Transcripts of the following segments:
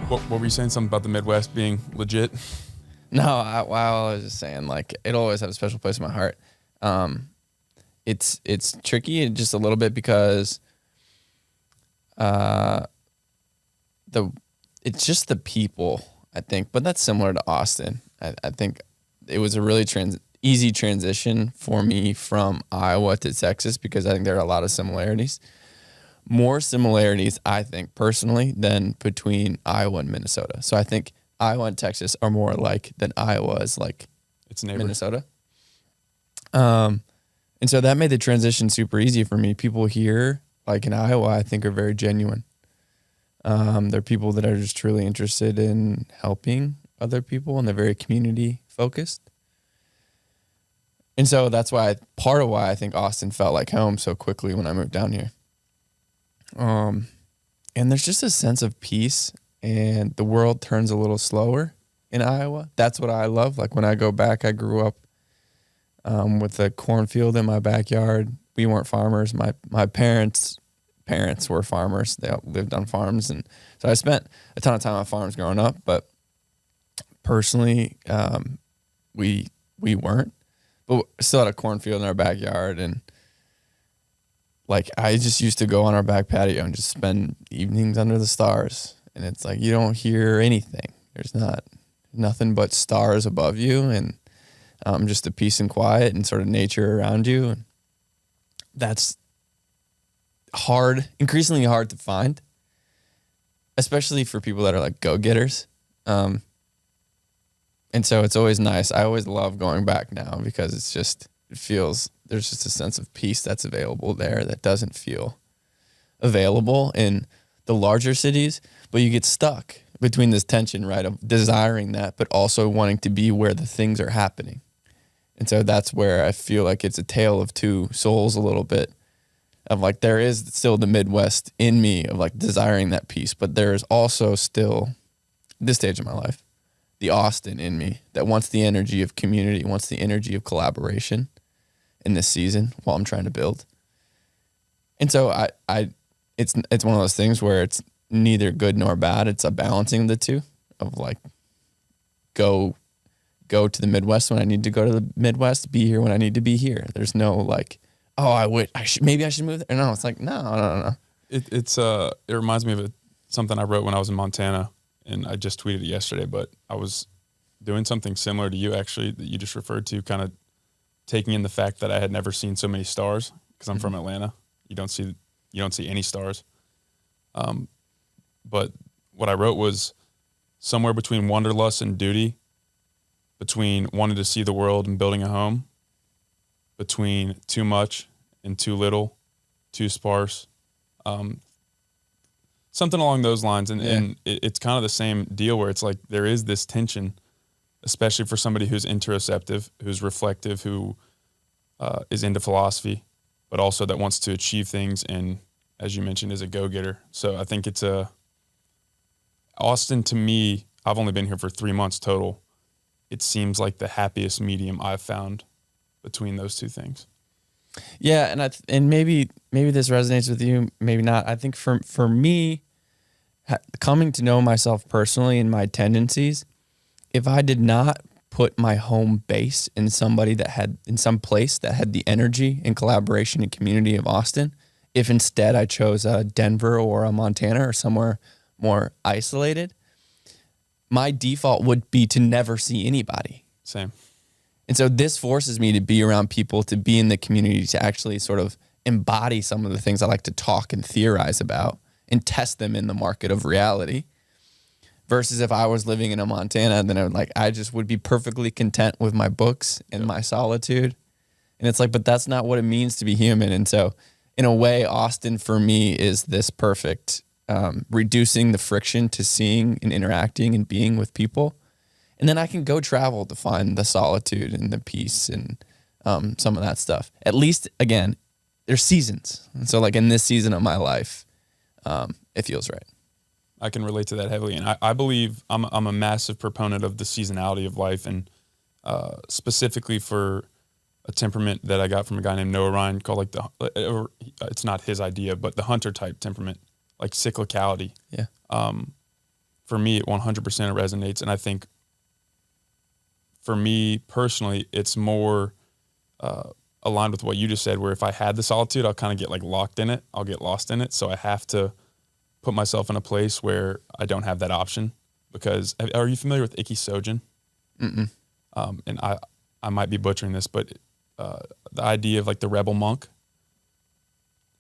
What were you saying? Something about the Midwest being legit? No, I was just saying, like, it'll always have a special place in my heart. It's tricky just a little bit because it's just the people, I think, but that's similar to Austin. I think it was a really easy transition for me from Iowa to Texas because I think there are a lot of similarities. More similarities, I think, personally, than between Iowa and Minnesota. So I think Iowa and Texas are more alike than Iowa is like It's neighbor. Minnesota. And so that made the transition super easy for me. People here, like in Iowa, I think are very genuine. They're people that are just truly interested in helping other people, and they're very community focused. And so that's part of why I think Austin felt like home so quickly when I moved down here. And there's just a sense of peace, and the world turns a little slower in Iowa. That's what I love. Like when I go back, I grew up with a cornfield in my backyard. We weren't farmers. My parents were farmers. They all lived on farms, and so I spent a ton of time on farms growing up. But personally, we weren't. But we still had a cornfield in our backyard, and like I just used to go on our back patio and just spend evenings under the stars. And it's like you don't hear anything. There's nothing but stars above you, and just the peace and quiet and sort of nature around you. And that's increasingly hard to find, especially for people that are like go-getters. And so it's always nice. I always love going back now because there's just a sense of peace that's available there that doesn't feel available in the larger cities, but you get stuck between this tension, right, of desiring that, but also wanting to be where the things are happening. And so that's where I feel like it's a tale of two souls a little bit of like, there is still the Midwest in me of like desiring that peace, but there is also still this stage of my life, the Austin in me that wants the energy of community, wants the energy of collaboration in this season while I'm trying to build. And so it's one of those things where it's neither good nor bad. It's a balancing of the two of like, go to the Midwest when I need to go to the Midwest, be here when I need to be here. There's no like, oh, maybe I should move there. No, it's like, no. It reminds me of something I wrote when I was in Montana, and I just tweeted it yesterday, but I was doing something similar to you actually that you just referred to, kind of taking in the fact that I had never seen so many stars because I'm from Atlanta. You don't see any stars. But what I wrote was somewhere between wanderlust and duty, between wanting to see the world and building a home, between too much and too little, too sparse, something along those lines. And it's kind of the same deal where it's like there is this tension, especially for somebody who's interoceptive, who's reflective, who is into philosophy, but also that wants to achieve things and, as you mentioned, is a go-getter. So I think Austin, to me, I've only been here for 3 months total. It seems like the happiest medium I've found between those two things. Yeah, and maybe this resonates with you, maybe not. I think for me, coming to know myself personally and my tendencies, if I did not put my home base in some place that had the energy and collaboration and community of Austin, if instead I chose Denver or a Montana or somewhere more isolated, my default would be to never see anybody. Same. And so this forces me to be around people, to be in the community, to actually sort of embody some of the things I like to talk and theorize about and test them in the market of reality. Versus if I was living in a Montana, then I just would be perfectly content with my books and my solitude. And it's like, but that's not what it means to be human. And so in a way, Austin for me is this perfect reducing the friction to seeing and interacting and being with people. And then I can go travel to find the solitude and the peace and some of that stuff. At least, again, there's seasons. And so like in this season of my life, it feels right. I can relate to that heavily. And I believe I'm a massive proponent of the seasonality of life, and specifically for a temperament that I got from a guy named Nolan called it's not his idea, but the hunter type temperament, like cyclicality. Yeah. for me, it 100% resonates. And I think for me personally, it's more aligned with what you just said, where if I had the solitude, I'll kind of get like locked in it. I'll get lost in it. So I have to put myself in a place where I don't have that option. Because are you familiar with Ikki Sojin? Mm-mm. And I might be butchering this, but the idea of like the rebel monk.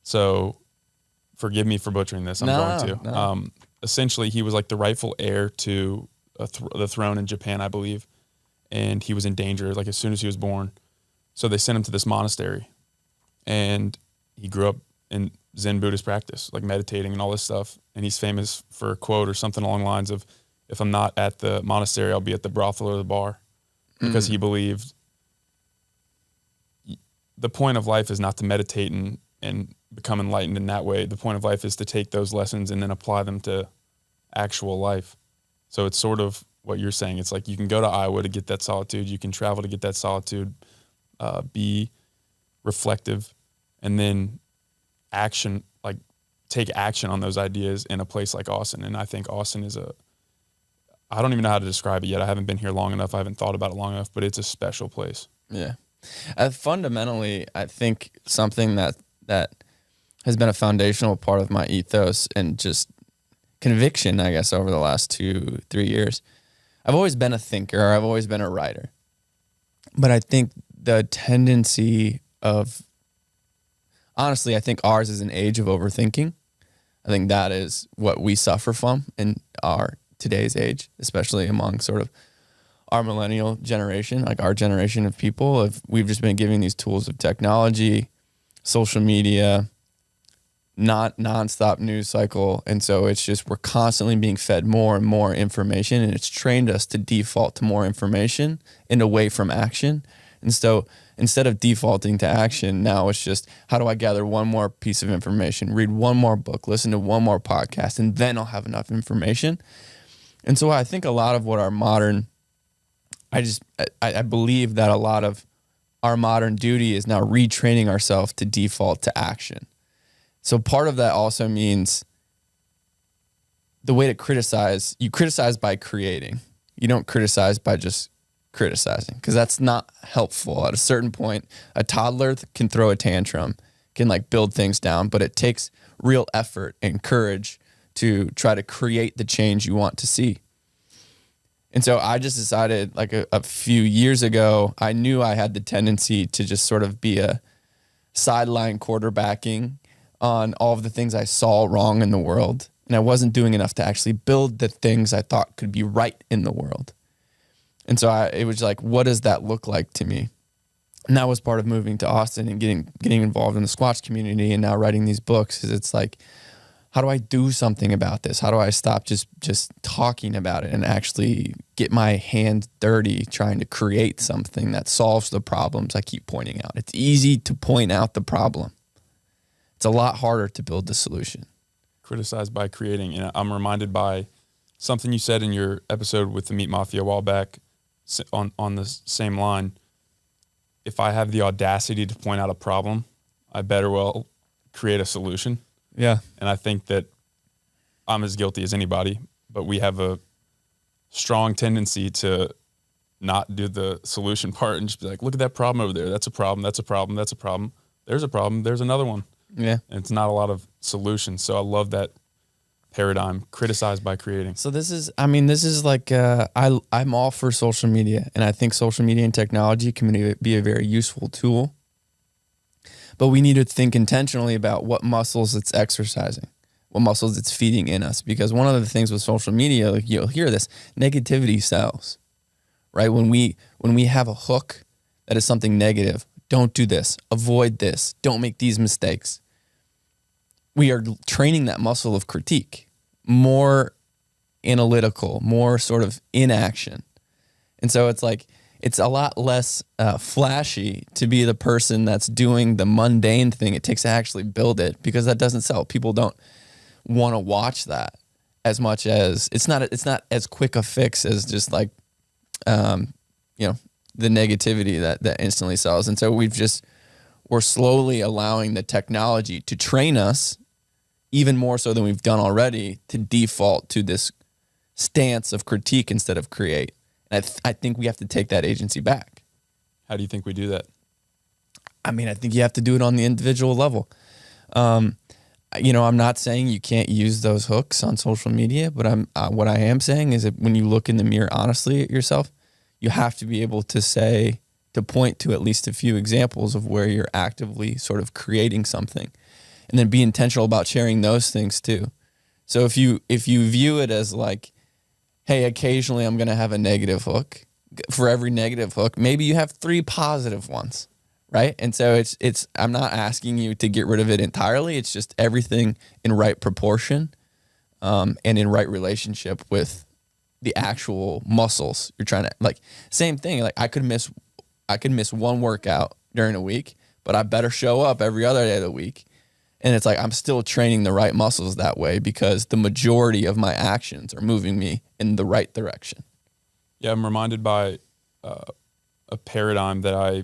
So forgive me for butchering this. I'm going to. No. Essentially, he was like the rightful heir to the throne in Japan, I believe. And he was in danger like as soon as he was born. So they sent him to this monastery. And he grew up in Zen Buddhist practice, like meditating and all this stuff. And he's famous for a quote or something along the lines of, if I'm not at the monastery, I'll be at the brothel or the bar. Because he believed the point of life is not to meditate and become enlightened in that way. The point of life is to take those lessons and then apply them to actual life. So it's sort of what you're saying. It's like you can go to Iowa to get that solitude. You can travel to get that solitude, be reflective, and then action, like take action on those ideas in a place like Austin. And I think Austin is I don't even know how to describe it yet. I haven't been here long enough. I haven't thought about it long enough, but it's a special place. Yeah. Fundamentally, I think something that has been a foundational part of my ethos and just conviction, I guess, over the last 2-3 years. I've always been a thinker. I've always been a writer. But I think the tendency of, honestly, I think ours is an age of overthinking. I think that is what we suffer from in our today's age, especially among sort of our millennial generation, like our generation of people. We've just been giving these tools of technology, social media, not nonstop news cycle. And so it's just, we're constantly being fed more and more information, and it's trained us to default to more information and away from action. And so instead of defaulting to action, now it's just, how do I gather one more piece of information, read one more book, listen to one more podcast, and then I'll have enough information. And so I think a lot of what our modern, I believe that a lot of our modern duty is now retraining ourselves to default to action. So part of that also means the way to criticize, you criticize by creating. You don't criticize by just criticizing, because that's not helpful. At a certain point, a toddler can throw a tantrum, can like build things down, but it takes real effort and courage to try to create the change you want to see. And so I just decided like a few years ago, I knew I had the tendency to just sort of be a sideline quarterbacking on all of the things I saw wrong in the world. And I wasn't doing enough to actually build the things I thought could be right in the world. And so it was like, what does that look like to me? And that was part of moving to Austin and getting involved in the Squatch community and now writing these books. Is it's like, how do I do something about this? How do I stop just talking about it and actually get my hands dirty trying to create something that solves the problems I keep pointing out? It's easy to point out the problem. It's a lot harder to build the solution. Criticize by creating. And I'm reminded by something you said in your episode with the Meat Mafia a while back on the same line. If I have the audacity to point out a problem, I better well create a solution. Yeah. And I think that I'm as guilty as anybody, but we have a strong tendency to not do the solution part and just be like, look at that problem over there. That's a problem. That's a problem. That's a problem. There's a problem. There's another one. Yeah. And it's not a lot of solutions. So I love that paradigm, criticize by creating. So this is like, I'm all for social media, and I think social media and technology can be a very useful tool. But we need to think intentionally about what muscles it's exercising, what muscles it's feeding in us. Because one of the things with social media, like you'll hear this, negativity sells, right? When we have a hook that is something negative, don't do this, avoid this, don't make these mistakes. We are training that muscle of critique, more analytical, more sort of inaction. And so it's like, it's a lot less flashy to be the person that's doing the mundane thing. It takes to actually build it, because that doesn't sell. People don't want to watch that as much as it's not as quick a fix as just like, the negativity that instantly sells. And so we're slowly allowing the technology to train us even more so than we've done already to default to this stance of critique instead of create. And I think we have to take that agency back. How do you think we do that? I mean, I think you have to do it on the individual level. I'm not saying you can't use those hooks on social media, but what I am saying is that when you look in the mirror honestly at yourself, you have to be able to point to at least a few examples of where you're actively sort of creating something, and then be intentional about sharing those things too. So if you view it as like, hey, occasionally I'm going to have a negative hook, for every negative hook, maybe you have 3 positive ones. Right. And so I'm not asking you to get rid of it entirely. It's just everything in right proportion, and in right relationship with the actual muscles you're trying to, like, same thing. Like I could miss one workout during a week, but I better show up every other day of the week. And it's like, I'm still training the right muscles that way because the majority of my actions are moving me in the right direction. Yeah. I'm reminded by a paradigm that I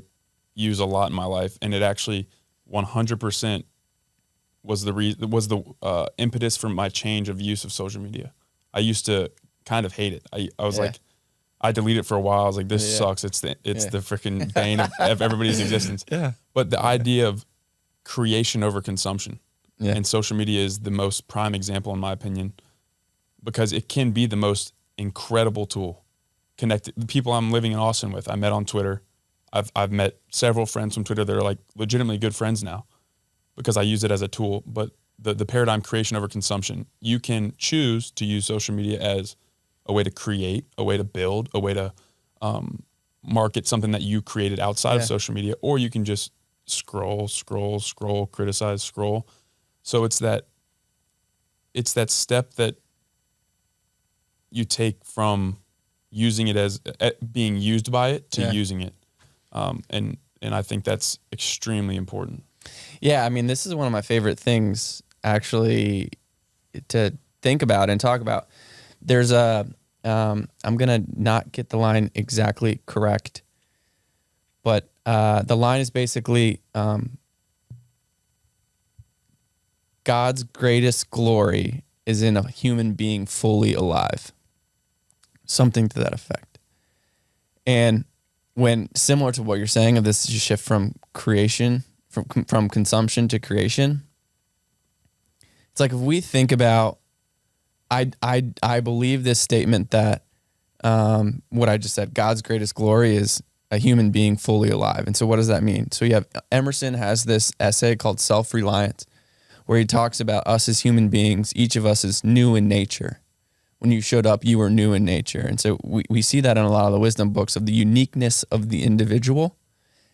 use a lot in my life, and it actually 100% was the impetus for my change of use of social media. I used to kind of hate it. I was like, I deleted it for a while. I was like, this sucks. It's the freaking bane of everybody's existence. Yeah. But the idea of creation over consumption, and social media is the most prime example in my opinion, because it can be the most incredible tool. Connected the people I'm living in Austin with, I met on Twitter. I've met several friends from Twitter that are like legitimately good friends now because I use it as a tool. But the paradigm creation over consumption, you can choose to use social media as a way to create, a way to build, a way to market something that you created outside of social media, or you can just scroll, criticize, scroll. So it's that step that you take from using it as being used by it to using it. And I think that's extremely important. Yeah, I mean, this is one of my favorite things actually to think about and talk about. There's I'm gonna not get the line exactly correct, but the line is basically God's greatest glory is in a human being fully alive, something to that effect. And when similar to what you're saying of this shift from creation, from consumption to creation, it's like if we think about, I believe this statement that what I just said, God's greatest glory is a human being fully alive. And so what does that mean? So you have Emerson has this essay called Self-Reliance, where he talks about us as human beings, each of us is new in nature. When you showed up, you were new in nature. And so we see that in a lot of the wisdom books of the uniqueness of the individual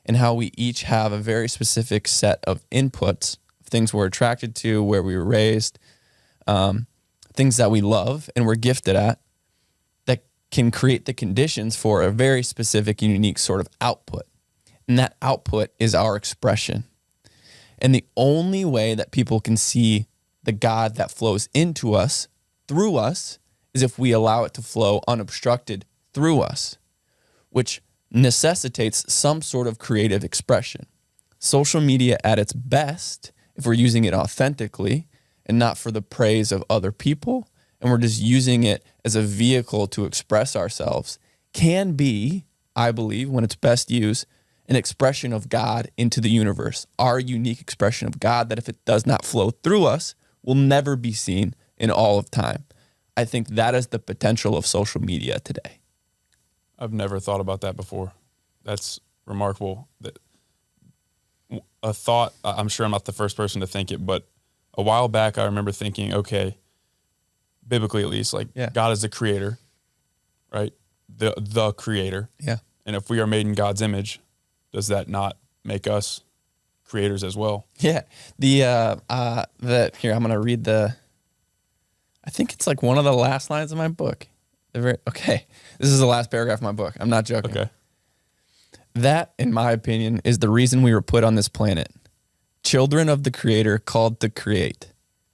and how we each have a very specific set of inputs, things we're attracted to, where we were raised, things that we love and we're gifted at that can create the conditions for a very specific and unique sort of output. And that output is our expression. And the only way that people can see the God that flows into us, through us, is if we allow it to flow unobstructed through us, which necessitates some sort of creative expression. Social media at its best, if we're using it authentically and not for the praise of other people, and we're just using it as a vehicle to express ourselves, can be, I believe, when it's best used, an expression of God into the universe, our unique expression of God that if it does not flow through us, will never be seen in all of time. I think that is the potential of social media today. I've never thought about that before. That's remarkable. A thought, I'm sure I'm not the first person to think it, but a while back I remember thinking, okay, biblically at least, like God is the creator, right? The creator. Yeah. And if we are made in God's image, does that not make us creators as well? Yeah. Here, I'm going to read I think it's like one of the last lines of my book. Okay. This is the last paragraph of my book. I'm not joking. Okay. That, in my opinion, is the reason we were put on this planet. Children of the Creator called to create.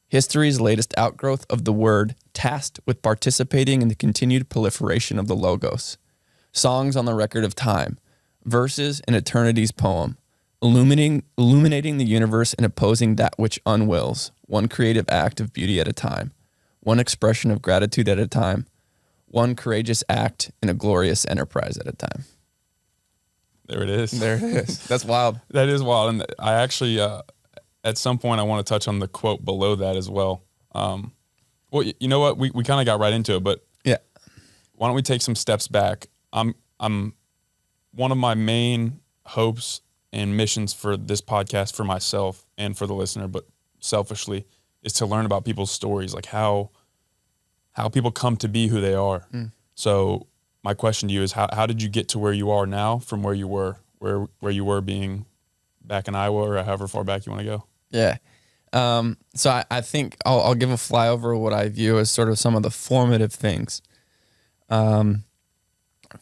History's latest outgrowth of the Word, tasked with participating in the continued proliferation of the Logos. Songs on the record of time. Verses in eternity's poem. Illuminating the universe and opposing that which unwills. One creative act of beauty at a time. One expression of gratitude at a time. one courageous act in a glorious enterprise at a time. There it is. There it is. That's wild. That is wild. And I actually, at some point, I want to touch on the quote below that as well. Well, you know what? We kind of got right into it, but Yeah. why don't we take some steps back? I'm one of my main hopes and missions for this podcast, for myself and for the listener, but selfishly, is to learn about people's stories, like how people come to be who they are. So my question to you is, how did you get to where you are now from where you were being back in Iowa, or however far back you want to go? Yeah. So I think I'll give a flyover of what I view as sort of some of the formative things.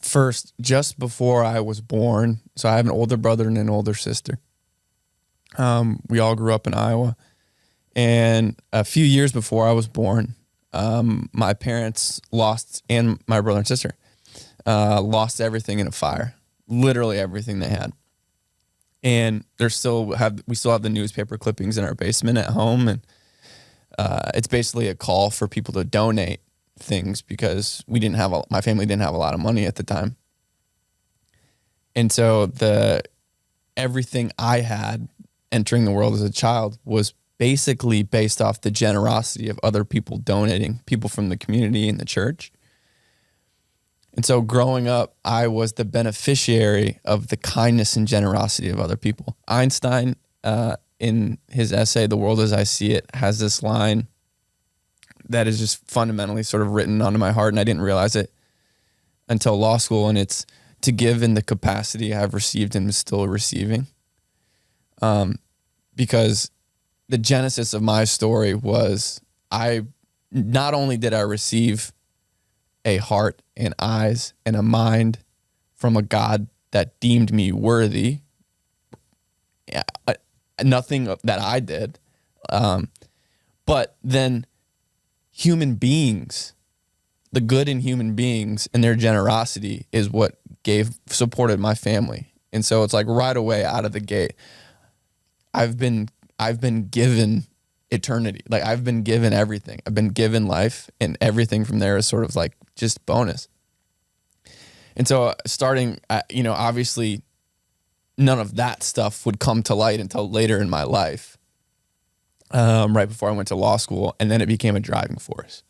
First, just before I was born, so I have an older brother and an older sister. We all grew up in Iowa. And a few years before I was born, my parents lost, and my brother and sister, lost everything in a fire, literally everything they had. And we still have the newspaper clippings in our basement at home. And it's basically a call for people to donate things because my family didn't have a lot of money at the time. And so everything I had entering the world as a child was basically based off the generosity of other people donating, people from the community and the church. And so growing up, I was the beneficiary of the kindness and generosity of other people. Einstein, in his essay, The World as I See It, has this line that is just fundamentally sort of written onto my heart, and I didn't realize it until law school, and it's to give in the capacity I've received and am still receiving. Because the genesis of my story was not only did I receive a heart and eyes and a mind from a God that deemed me worthy, nothing that I did, but then human beings, the good in human beings and their generosity is what supported my family. And so it's like right away out of the gate, I've been given eternity. Like I've been given everything. I've been given life, and everything from there is sort of like just bonus. And so starting, obviously none of that stuff would come to light until later in my life, right before I went to law school. And then it became a driving force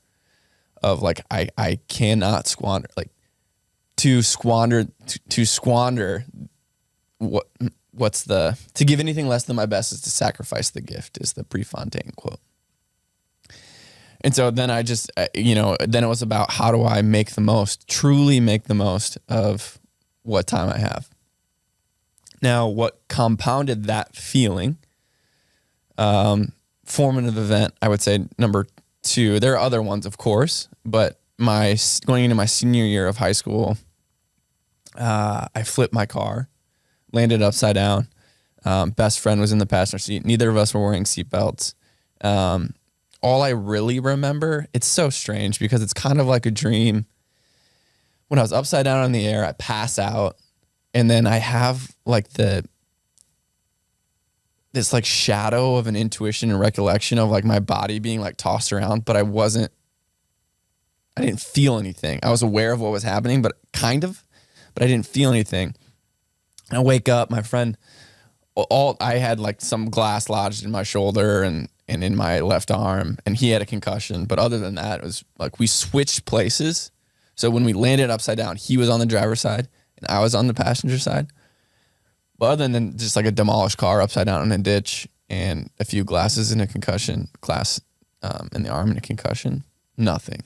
of like, I cannot squander, like to squander to give anything less than my best is to sacrifice the gift, is the Prefontaine quote. And so then I just, then it was about how do I truly make the most of what time I have. Now, what compounded that feeling, formative event, I would say number 2, there are other ones, of course, but going into my senior year of high school, I flipped my car, landed upside down. Best friend was in the passenger seat. Neither of us were wearing seatbelts. All I really remember, it's so strange because it's kind of like a dream. When I was upside down in the air, I pass out, and then I have like this like shadow of an intuition and recollection of like my body being like tossed around, but I didn't feel anything. I was aware of what was happening, but I didn't feel anything. I wake up, my friend, I had like some glass lodged in my shoulder and in my left arm, and he had a concussion. But other than that, it was like we switched places. So when we landed upside down, he was on the driver's side and I was on the passenger side. But other than just like a demolished car upside down in a ditch and a few glasses and a concussion, glass in the arm and a concussion, nothing.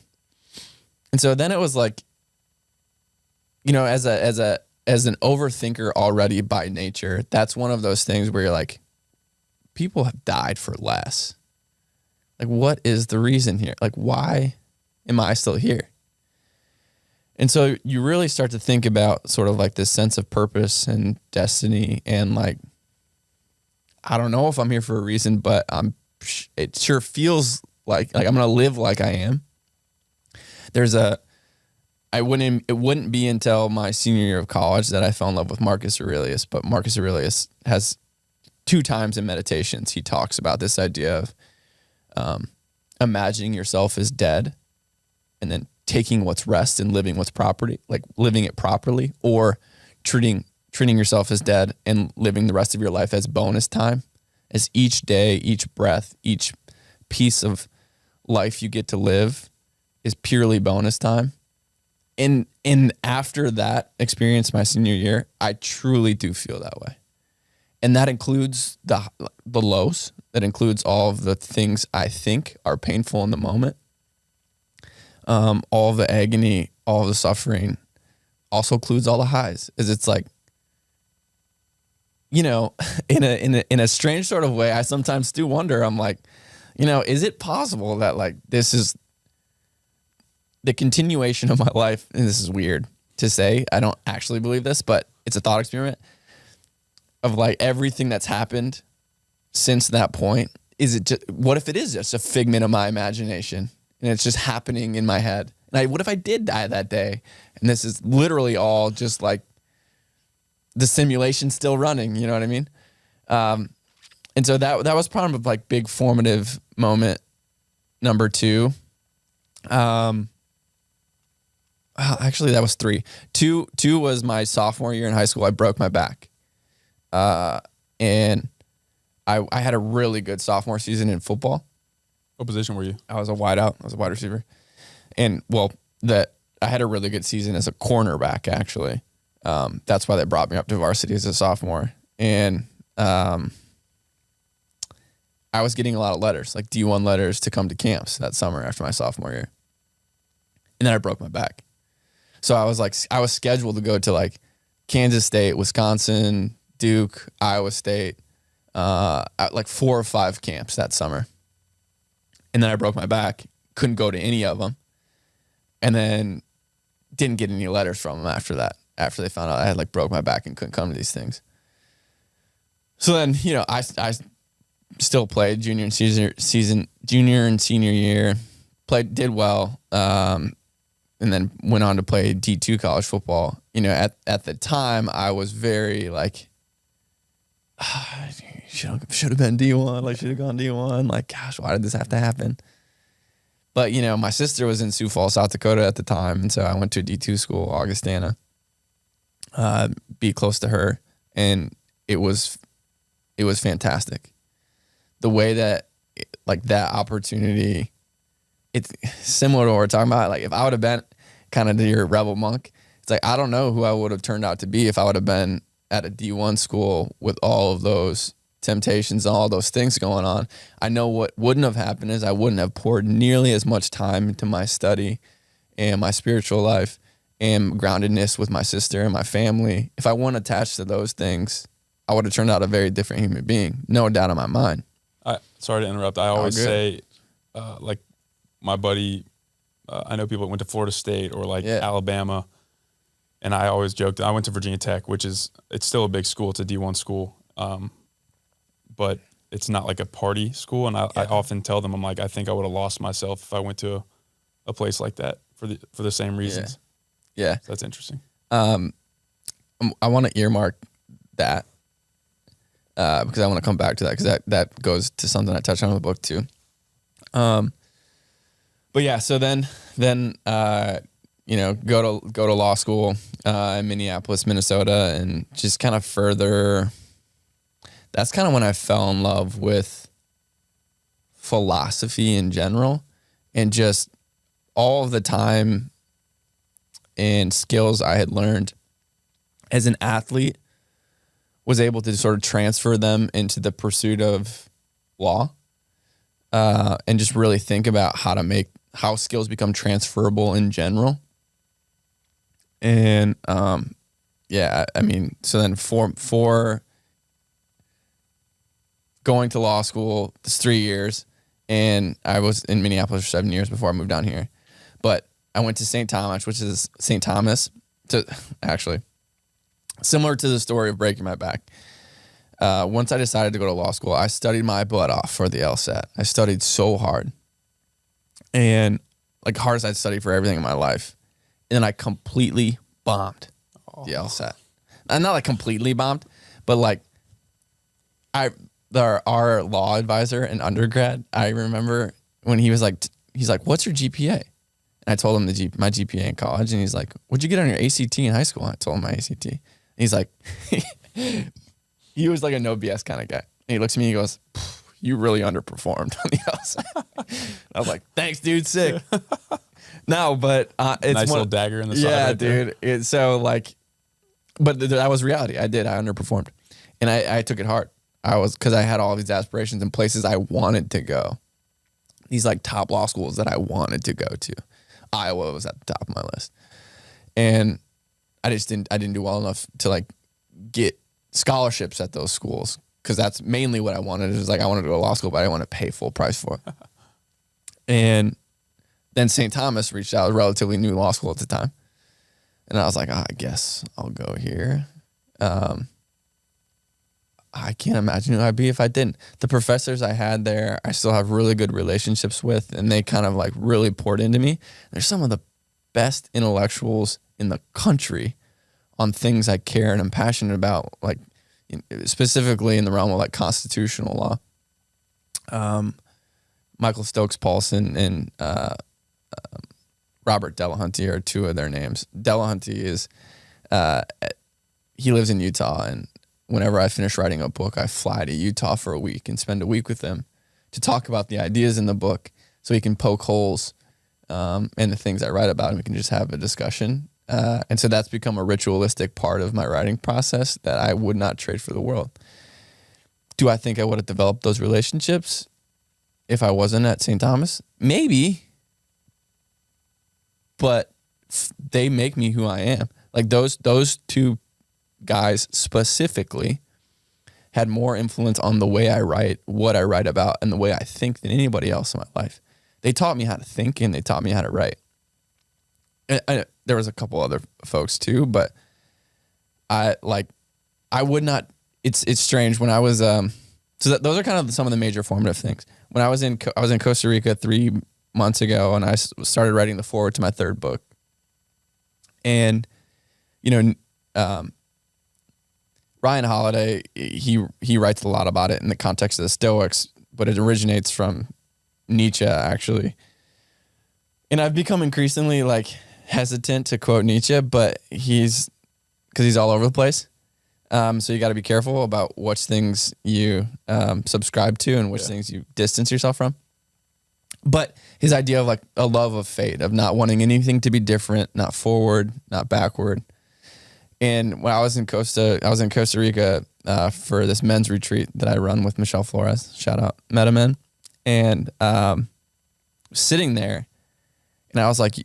And so then it was like, as an overthinker already by nature, that's one of those things where you're like, people have died for less. Like, what is the reason here? Like, why am I still here? And so you really start to think about sort of like this sense of purpose and destiny, and like, I don't know if I'm here for a reason, but it sure feels like I'm going to live like I am. It wouldn't be until my senior year of college that I fell in love with Marcus Aurelius, but Marcus Aurelius has 2 times in Meditations, he talks about this idea of imagining yourself as dead and then taking what's rest and living what's property, like living it properly, or treating yourself as dead and living the rest of your life as bonus time, as each day, each breath, each piece of life you get to live is purely bonus time. And after that experience, my senior year, I truly do feel that way. And that includes the lows. That includes all of the things I think are painful in the moment. All of the agony, all of the suffering, also includes all the highs. Is it's like, you know, in a strange sort of way, I sometimes do wonder. I'm like, you know, is it possible that like this is the continuation of my life? And this is weird to say. I don't actually believe this, but it's a thought experiment of like everything that's happened since that point. Is it just, what if it is just a figment of my imagination and it's just happening in my head? And what if I did die that day? And this is literally all just like the simulation still running, you know what I mean? And so that was probably like big formative moment number 2. Actually, that was 3. 2 was my sophomore year in high school. I broke my back. And I had a really good sophomore season in football. What position were you? I was a wideout. I was a wide receiver. And I had a really good season as a cornerback, actually. That's why they brought me up to varsity as a sophomore. And I was getting a lot of letters, like D1 letters to come to camps that summer after my sophomore year. And then I broke my back. So I was scheduled to go to like Kansas State, Wisconsin, Duke, Iowa State, at like 4 or 5 camps that summer. And then I broke my back, couldn't go to any of them. And then didn't get any letters from them after that, after they found out I had like broke my back and couldn't come to these things. So then, you know, I still played junior and senior year, did well, and then went on to play D2 college football. You know, at the time, I was very like, should have been D1, like should have gone D1. Like, gosh, why did this have to happen? But, you know, my sister was in Sioux Falls, South Dakota at the time, and so I went to a D2 school, Augustana, be close to her, and it was fantastic. The way that, like, that opportunity, it's similar to what we're talking about. Like, if I would have been kind of your rebel monk, it's like, I don't know who I would have turned out to be if I would have been at a D1 school with all of those temptations and all those things going on. I know what wouldn't have happened is I wouldn't have poured nearly as much time into my study and my spiritual life and groundedness with my sister and my family. If I weren't attached to those things, I would have turned out a very different human being. No doubt in my mind. Sorry to interrupt. I always say, like my buddy, I know people that went to Florida State or like Alabama, and I always joked, I went to Virginia Tech, it's still a big school. It's a D1 school. But it's not like a party school. And I often tell them, I'm like, I think I would have lost myself if I went to a place like that for the same reasons. Yeah. So that's interesting. I want to earmark that because I want to come back to that because that goes to something I touched on in the book too. But yeah, so then you know, go to law school in Minneapolis, Minnesota, and just kind of further. That's kind of when I fell in love with philosophy in general and just all of the time and skills I had learned as an athlete was able to sort of transfer them into the pursuit of law and just really think about how skills become transferable in general. And I mean, so then for going to law school, it's 3 years, and I was in Minneapolis for 7 years before I moved down here. But I went to St. Thomas, which is St. Thomas, actually, similar to the story of breaking my back. Once I decided to go to law school, I studied my butt off for the LSAT. I studied so hard, and like hard as I'd studied for everything in my life. And then I completely bombed the LSAT. Not like completely bombed, but like our law advisor in undergrad, I remember when he was like, he's like, what's your GPA? And I told him my GPA in college, and he's like, "What'd you get on your ACT in high school?" I told him my ACT. And he's like, he was like a no BS kind of guy. And he looks at me and he goes, "You really underperformed on the outside." I was like, "Thanks, dude. Sick." No, but it's nice little dagger in the side. Yeah, right dude. It's so like, but that was reality. I underperformed, and I took it hard. Because I had all these aspirations and places I wanted to go. These like top law schools that I wanted to go to. Iowa was at the top of my list. And I didn't do well enough to like get scholarships at those schools. Cause that's mainly what I wanted. It was like, I wanted to go to law school, but I didn't want to pay full price for it. And then St. Thomas reached out, a relatively new law school at the time. And I was like, I guess I'll go here. I can't imagine who I'd be if I didn't. The professors I had there, I still have really good relationships with, and they kind of like really poured into me. They're some of the best intellectuals in the country on things I care and I'm passionate about, like specifically in the realm of like constitutional law. Michael Stokes Paulson and Robert Delahunty are two of their names. Delahunty is, he lives in Utah, and whenever I finish writing a book, I fly to Utah for a week and spend a week with him to talk about the ideas in the book so he can poke holes in the things I write about, and we can just have a discussion. And so that's become a ritualistic part of my writing process that I would not trade for the world. Do I think I would have developed those relationships if I wasn't at St. Thomas? Maybe. But they make me who I am. Like those two guys specifically had more influence on the way I write, what I write about, and the way I think than anybody else in my life. They taught me how to think and they taught me how to write. There was a couple other folks too, but I would not. It's strange when I was those are kind of some of the major formative things. When I was in Costa Rica 3 months ago, and I started writing the foreword to my third book, and Ryan Holiday, he writes a lot about it in the context of the Stoics, but it originates from Nietzsche, actually. And I've become increasingly like hesitant to quote Nietzsche, but because he's all over the place. So you got to be careful about which things you subscribe to and which things you distance yourself from. But his idea of like a love of fate, of not wanting anything to be different, not forward, not backward. And when I was in Costa Rica for this men's retreat that I run with Michelle Flores, shout out MetaMen, and sitting there, and I was like,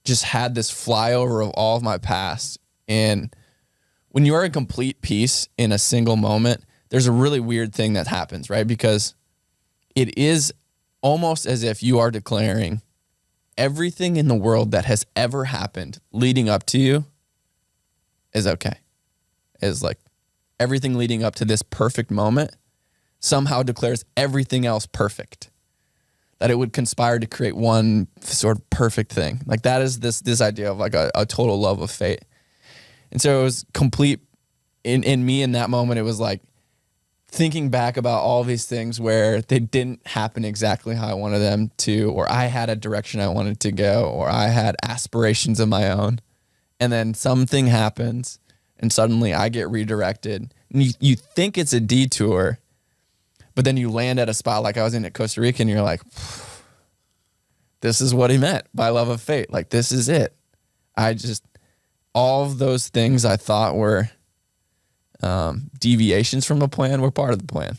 just had this flyover of all of my past. And when you are in complete peace in a single moment, there's a really weird thing that happens, right? Because it is almost as if you are declaring everything in the world that has ever happened leading up to you is okay. Is like everything leading up to this perfect moment somehow declares everything else perfect. That it would conspire to create one sort of perfect thing. Like that is this idea of like a total love of fate. And so it was complete in me in that moment. It was like thinking back about all these things where they didn't happen exactly how I wanted them to, or I had a direction I wanted to go, or I had aspirations of my own. And then something happens and suddenly I get redirected. And you think it's a detour, but then you land at a spot like I was in at Costa Rica and you're like, this is what he meant by love of fate. Like, this is it. All of those things I thought were deviations from the plan were part of the plan.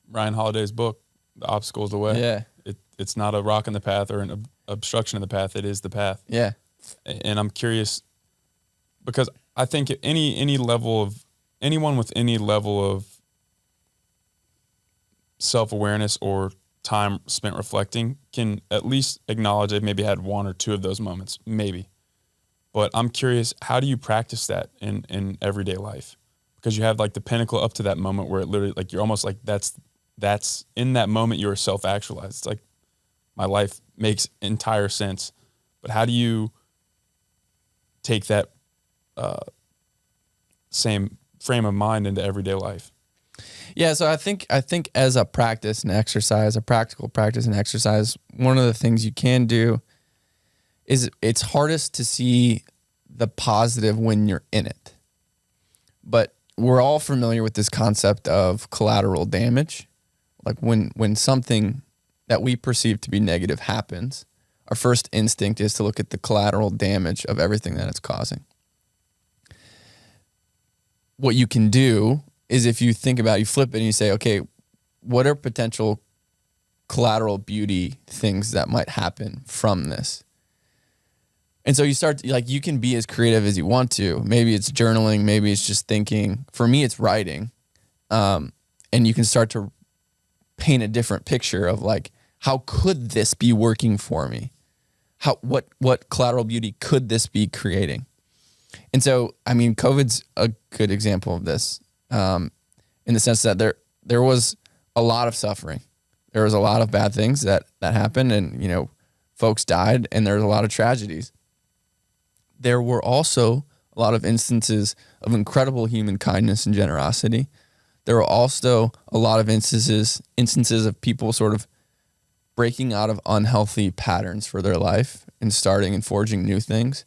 Ryan Holiday's book, The Obstacle is the Way. Yeah. It's not a rock in the path or an obstruction in the path. It is the path. Yeah. And I'm curious because I think anyone with any level of self-awareness or time spent reflecting can at least acknowledge they've maybe had one or two of those moments, maybe. But I'm curious, how do you practice that in everyday life? Because you have like the pinnacle up to that moment where it literally, like, you're almost like that's in that moment you're self-actualized. It's like my life makes entire sense. But how do you take that same frame of mind into everyday life? Yeah, so I think as a practice and exercise, a practical practice and exercise, one of the things you can do is it's hardest to see the positive when you're in it. But we're all familiar with this concept of collateral damage. Like when something that we perceive to be negative happens, our first instinct is to look at the collateral damage of everything that it's causing. What you can do is, if you think about it, you flip it and you say, okay, what are potential collateral beauty things that might happen from this? And so you start, like, you can be as creative as you want to. Maybe it's journaling, maybe it's just thinking. For me, it's writing. And you can start to paint a different picture of, like, how could this be working for me? What collateral beauty could this be creating? And so, I mean, COVID's a good example of this, in the sense that there was a lot of suffering. There was a lot of bad things that happened, and, you know, folks died, and there was a lot of tragedies. There were also a lot of instances of incredible human kindness and generosity. There were also a lot of instances of people sort of breaking out of unhealthy patterns for their life and starting and forging new things.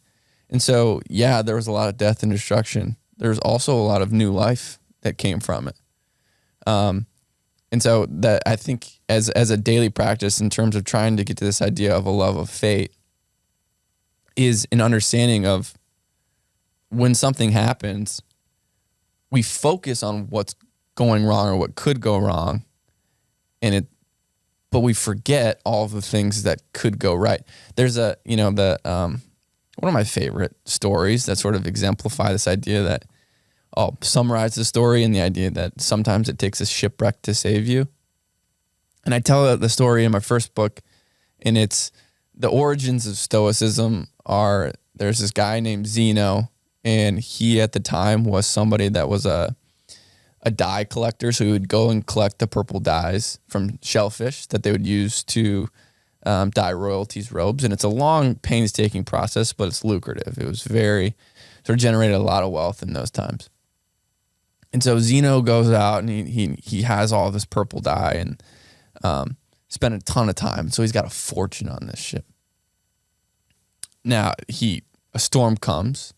And so, yeah, there was a lot of death and destruction. There's also a lot of new life that came from it. And so that, I think, as a daily practice in terms of trying to get to this idea of a love of fate, is an understanding of when something happens, we focus on what's going wrong or what could go wrong, but we forget all of the things that could go right. There's one of my favorite stories that sort of exemplify this idea that I'll summarize the story in the idea that sometimes it takes a shipwreck to save you. And I tell the story in my first book, and it's the origins of Stoicism are, there's this guy named Zeno, and he at the time was somebody that was a dye collector. So he would go and collect the purple dyes from shellfish that they would use to dye royalties' robes. And it's a long, painstaking process, but it's lucrative. It was very, sort of generated a lot of wealth in those times. And so Zeno goes out and he has all this purple dye and spent a ton of time. So he's got a fortune on this ship. Now a storm comes,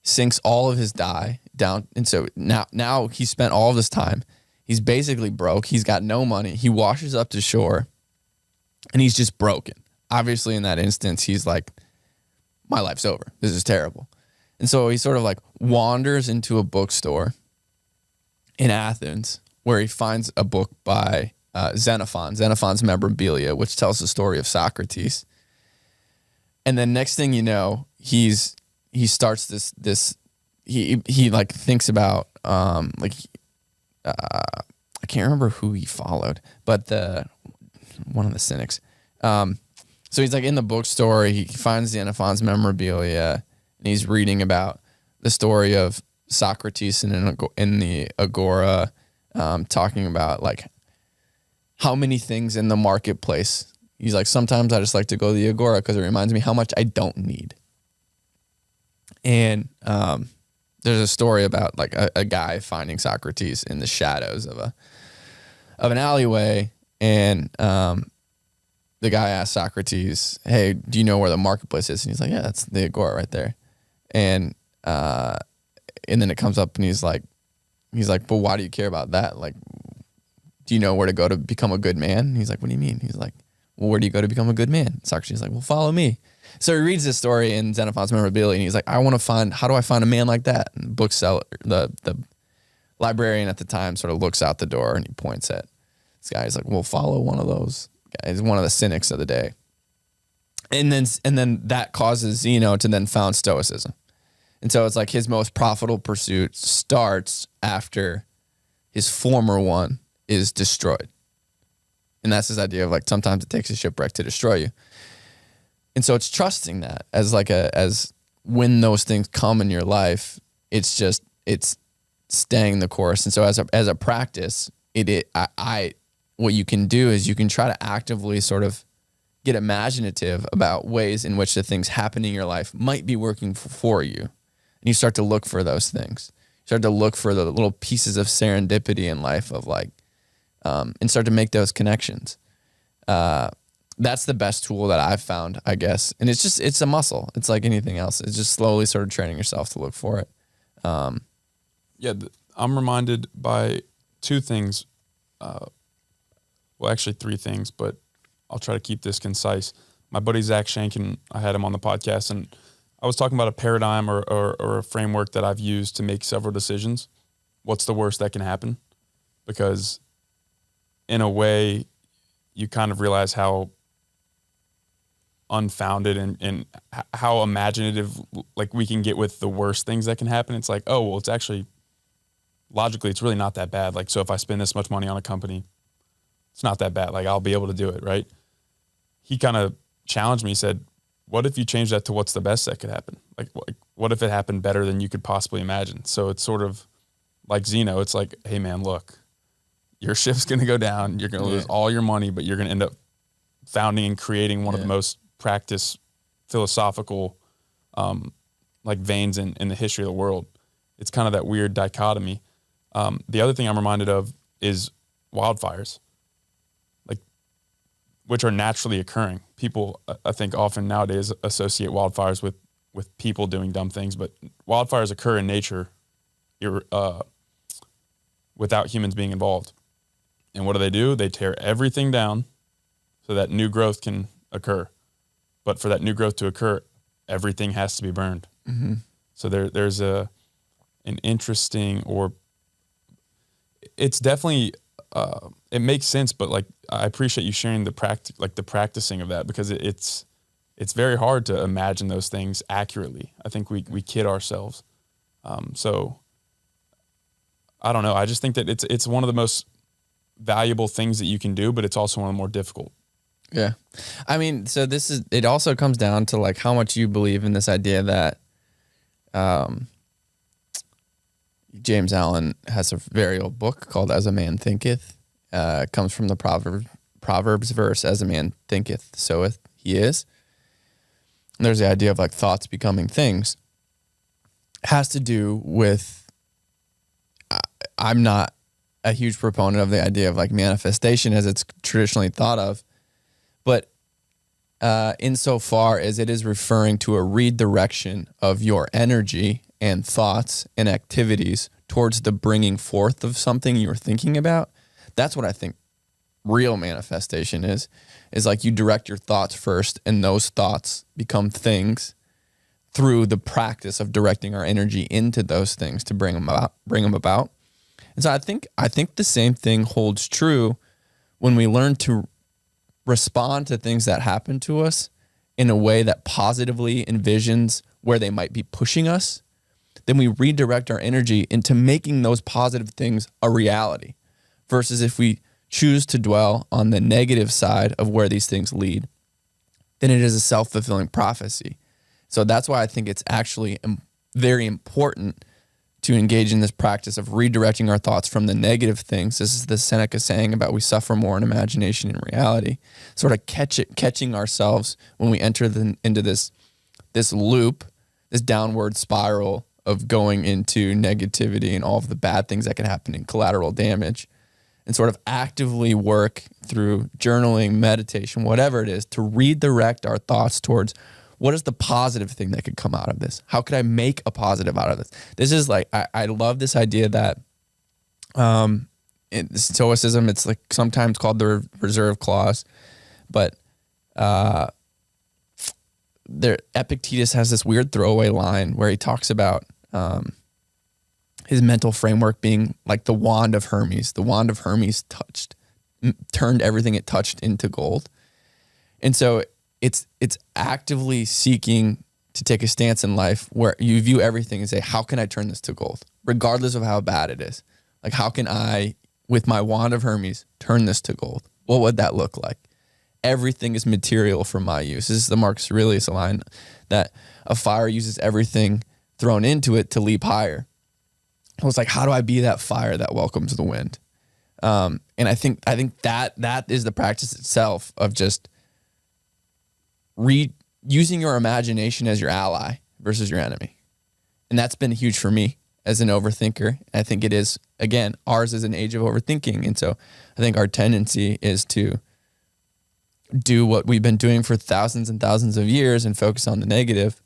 sinks all of his dye down. And so now he spent all of this time. He's basically broke. He's got no money. He washes up to shore and he's just broken. Obviously in that instance, he's like, my life's over. This is terrible. And so he sort of like wanders into a bookstore in Athens where he finds a book by Xenophon's Memorabilia, which tells the story of Socrates. And then next thing you know, he starts this he like thinks about I can't remember who he followed, but one of the cynics. So he's like in the bookstore, he finds Xenophon's Memorabilia, and he's reading about the story of Socrates in the Agora, talking about like how many things in the marketplace. He's like, sometimes I just like to go to the Agora because it reminds me how much I don't need. And there's a story about like a guy finding Socrates in the shadows of an alleyway, and the guy asked Socrates, "Hey, do you know where the marketplace is?" And he's like, "Yeah, that's the Agora right there." And then it comes up, and he's like, "But why do you care about that? Like, do you know where to go to become a good man?" And he's like, "What do you mean?" He's like, "Well, where do you go to become a good man?" Socrates is like, "Well, follow me." So he reads this story in Xenophon's Memorabilia, and he's like, how do I find a man like that? And the bookseller, the librarian at the time sort of looks out the door and he points at this guy. He's like, well, follow one of those guys, one of the cynics of the day. And then that causes Zeno to then found Stoicism. And so it's like his most profitable pursuit starts after his former one is destroyed. And that's his idea of like, sometimes it takes a shipwreck to destroy you. And so it's trusting that as when those things come in your life, it's staying the course. And so as a practice, what you can do is you can try to actively sort of get imaginative about ways in which the things happening in your life might be working for you. And you start to look for those things. You start to look for the little pieces of serendipity in life of like, and start to make those connections. that's the best tool that I've found, I guess. And it's a muscle. It's like anything else. It's just slowly sort of training yourself to look for it. Yeah, I'm reminded by two things. Well, actually three things, but I'll try to keep this concise. My buddy Zach Shankin, I had him on the podcast, and I was talking about a paradigm or a framework that I've used to make several decisions. What's the worst that can happen? Because in a way, you kind of realize how unfounded and how imaginative like we can get with the worst things that can happen. It's like, oh, well, it's actually logically, it's really not that bad. Like, so if I spend this much money on a company, it's not that bad. Like, I'll be able to do it, right? He kind of challenged me. He said, what if you change that to what's the best that could happen? Like, what if it happened better than you could possibly imagine? So it's sort of like Zeno. It's like, hey, man, look, your ship's going to go down. You're going to lose all your money, but you're going to end up founding and creating one of the most practiced philosophical like veins in the history of the world. It's kind of that weird dichotomy. The other thing I'm reminded of is wildfires, like, which are naturally occurring. People, I think, often nowadays associate wildfires with people doing dumb things, but wildfires occur in nature without humans being involved. And what do? They tear everything down so that new growth can occur. But for that new growth to occur, everything has to be burned. Mm-hmm. So there's an interesting, or it's definitely it makes sense. But like, I appreciate you sharing the practicing of that, because it's very hard to imagine those things accurately. I think we kid ourselves. So I don't know. I just think that it's one of the most valuable things that you can do, but it's also one of the more difficult. Yeah. I mean, so it also comes down to like how much you believe in this idea that James Allen has a very old book called As a Man Thinketh. It comes from the Proverbs verse, as a man thinketh, so he is. And there's the idea of like thoughts becoming things. It has to do with, I'm not a huge proponent of the idea of like manifestation as it's traditionally thought of, but insofar as it is referring to a redirection of your energy and thoughts and activities towards the bringing forth of something you're thinking about, that's what I think real manifestation is like you direct your thoughts first, and those thoughts become things through the practice of directing our energy into those things to bring them about. And so I think the same thing holds true when we learn to respond to things that happen to us in a way that positively envisions where they might be pushing us. Then we redirect our energy into making those positive things a reality, versus if we choose to dwell on the negative side of where these things lead, then it is a self-fulfilling prophecy. So that's why I think it's actually very important to engage in this practice of redirecting our thoughts from the negative things. This is the Seneca saying about we suffer more in imagination and reality. Sort of catching ourselves when we enter into this loop, this downward spiral of going into negativity and all of the bad things that can happen in collateral damage, and sort of actively work through journaling, meditation, whatever it is, to redirect our thoughts towards what is the positive thing that could come out of this? How could I make a positive out of this? This is like, I love this idea that in Stoicism, it's like sometimes called the reserve clause, but Epictetus has this weird throwaway line where he talks about his mental framework being like the wand of Hermes. The wand of Hermes turned everything it touched into gold. And so it's actively seeking to take a stance in life where you view everything and say, how can I turn this to gold? Regardless of how bad it is. Like, how can I, with my wand of Hermes, turn this to gold? What would that look like? Everything is material for my use. This is the Marcus Aurelius line that a fire uses everything thrown into it to leap higher. I was like, how do I be that fire that welcomes the wind? And I think that is the practice itself of just using your imagination as your ally versus your enemy. And that's been huge for me as an overthinker. I think it is, again, ours is an age of overthinking. And so I think our tendency is to do what we've been doing for thousands and thousands of years and focus on the negative.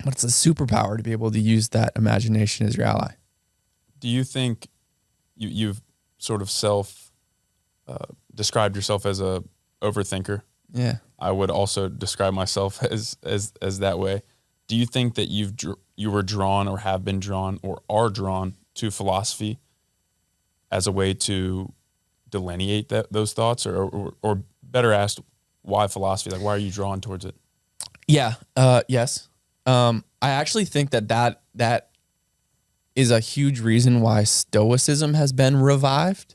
But it's a superpower to be able to use that imagination as your ally. Do you think you've sort of described yourself as a overthinker? Yeah. I would also describe myself as that way. Do you think that you were drawn or have been drawn or are drawn to philosophy as a way to delineate those thoughts, or better asked, why philosophy? Like, why are you drawn towards it? Yeah. Yes. I actually think that is a huge reason why Stoicism has been revived,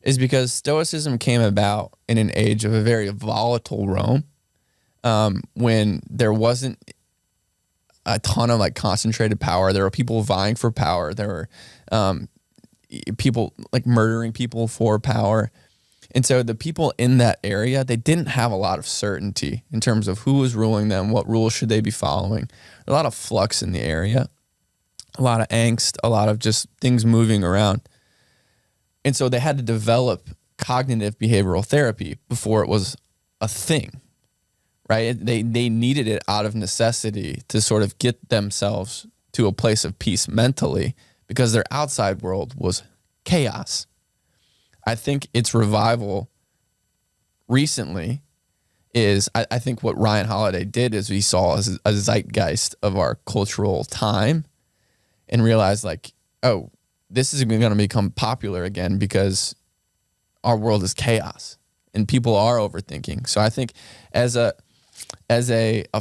is because Stoicism came about in an age of a very volatile Rome, when there wasn't a ton of like concentrated power. There were people vying for power. There were people like murdering people for power. And so the people in that area, they didn't have a lot of certainty in terms of who was ruling them, what rules should they be following. A lot of flux in the area, a lot of angst, a lot of just things moving around. And so they had to develop cognitive behavioral therapy before it was a thing, right? They needed it out of necessity to sort of get themselves to a place of peace mentally, because their outside world was chaos. I think its revival recently is, I think what Ryan Holiday did is we saw as a zeitgeist of our cultural time and realized like, oh, this is going to become popular again because our world is chaos and people are overthinking. So I think as a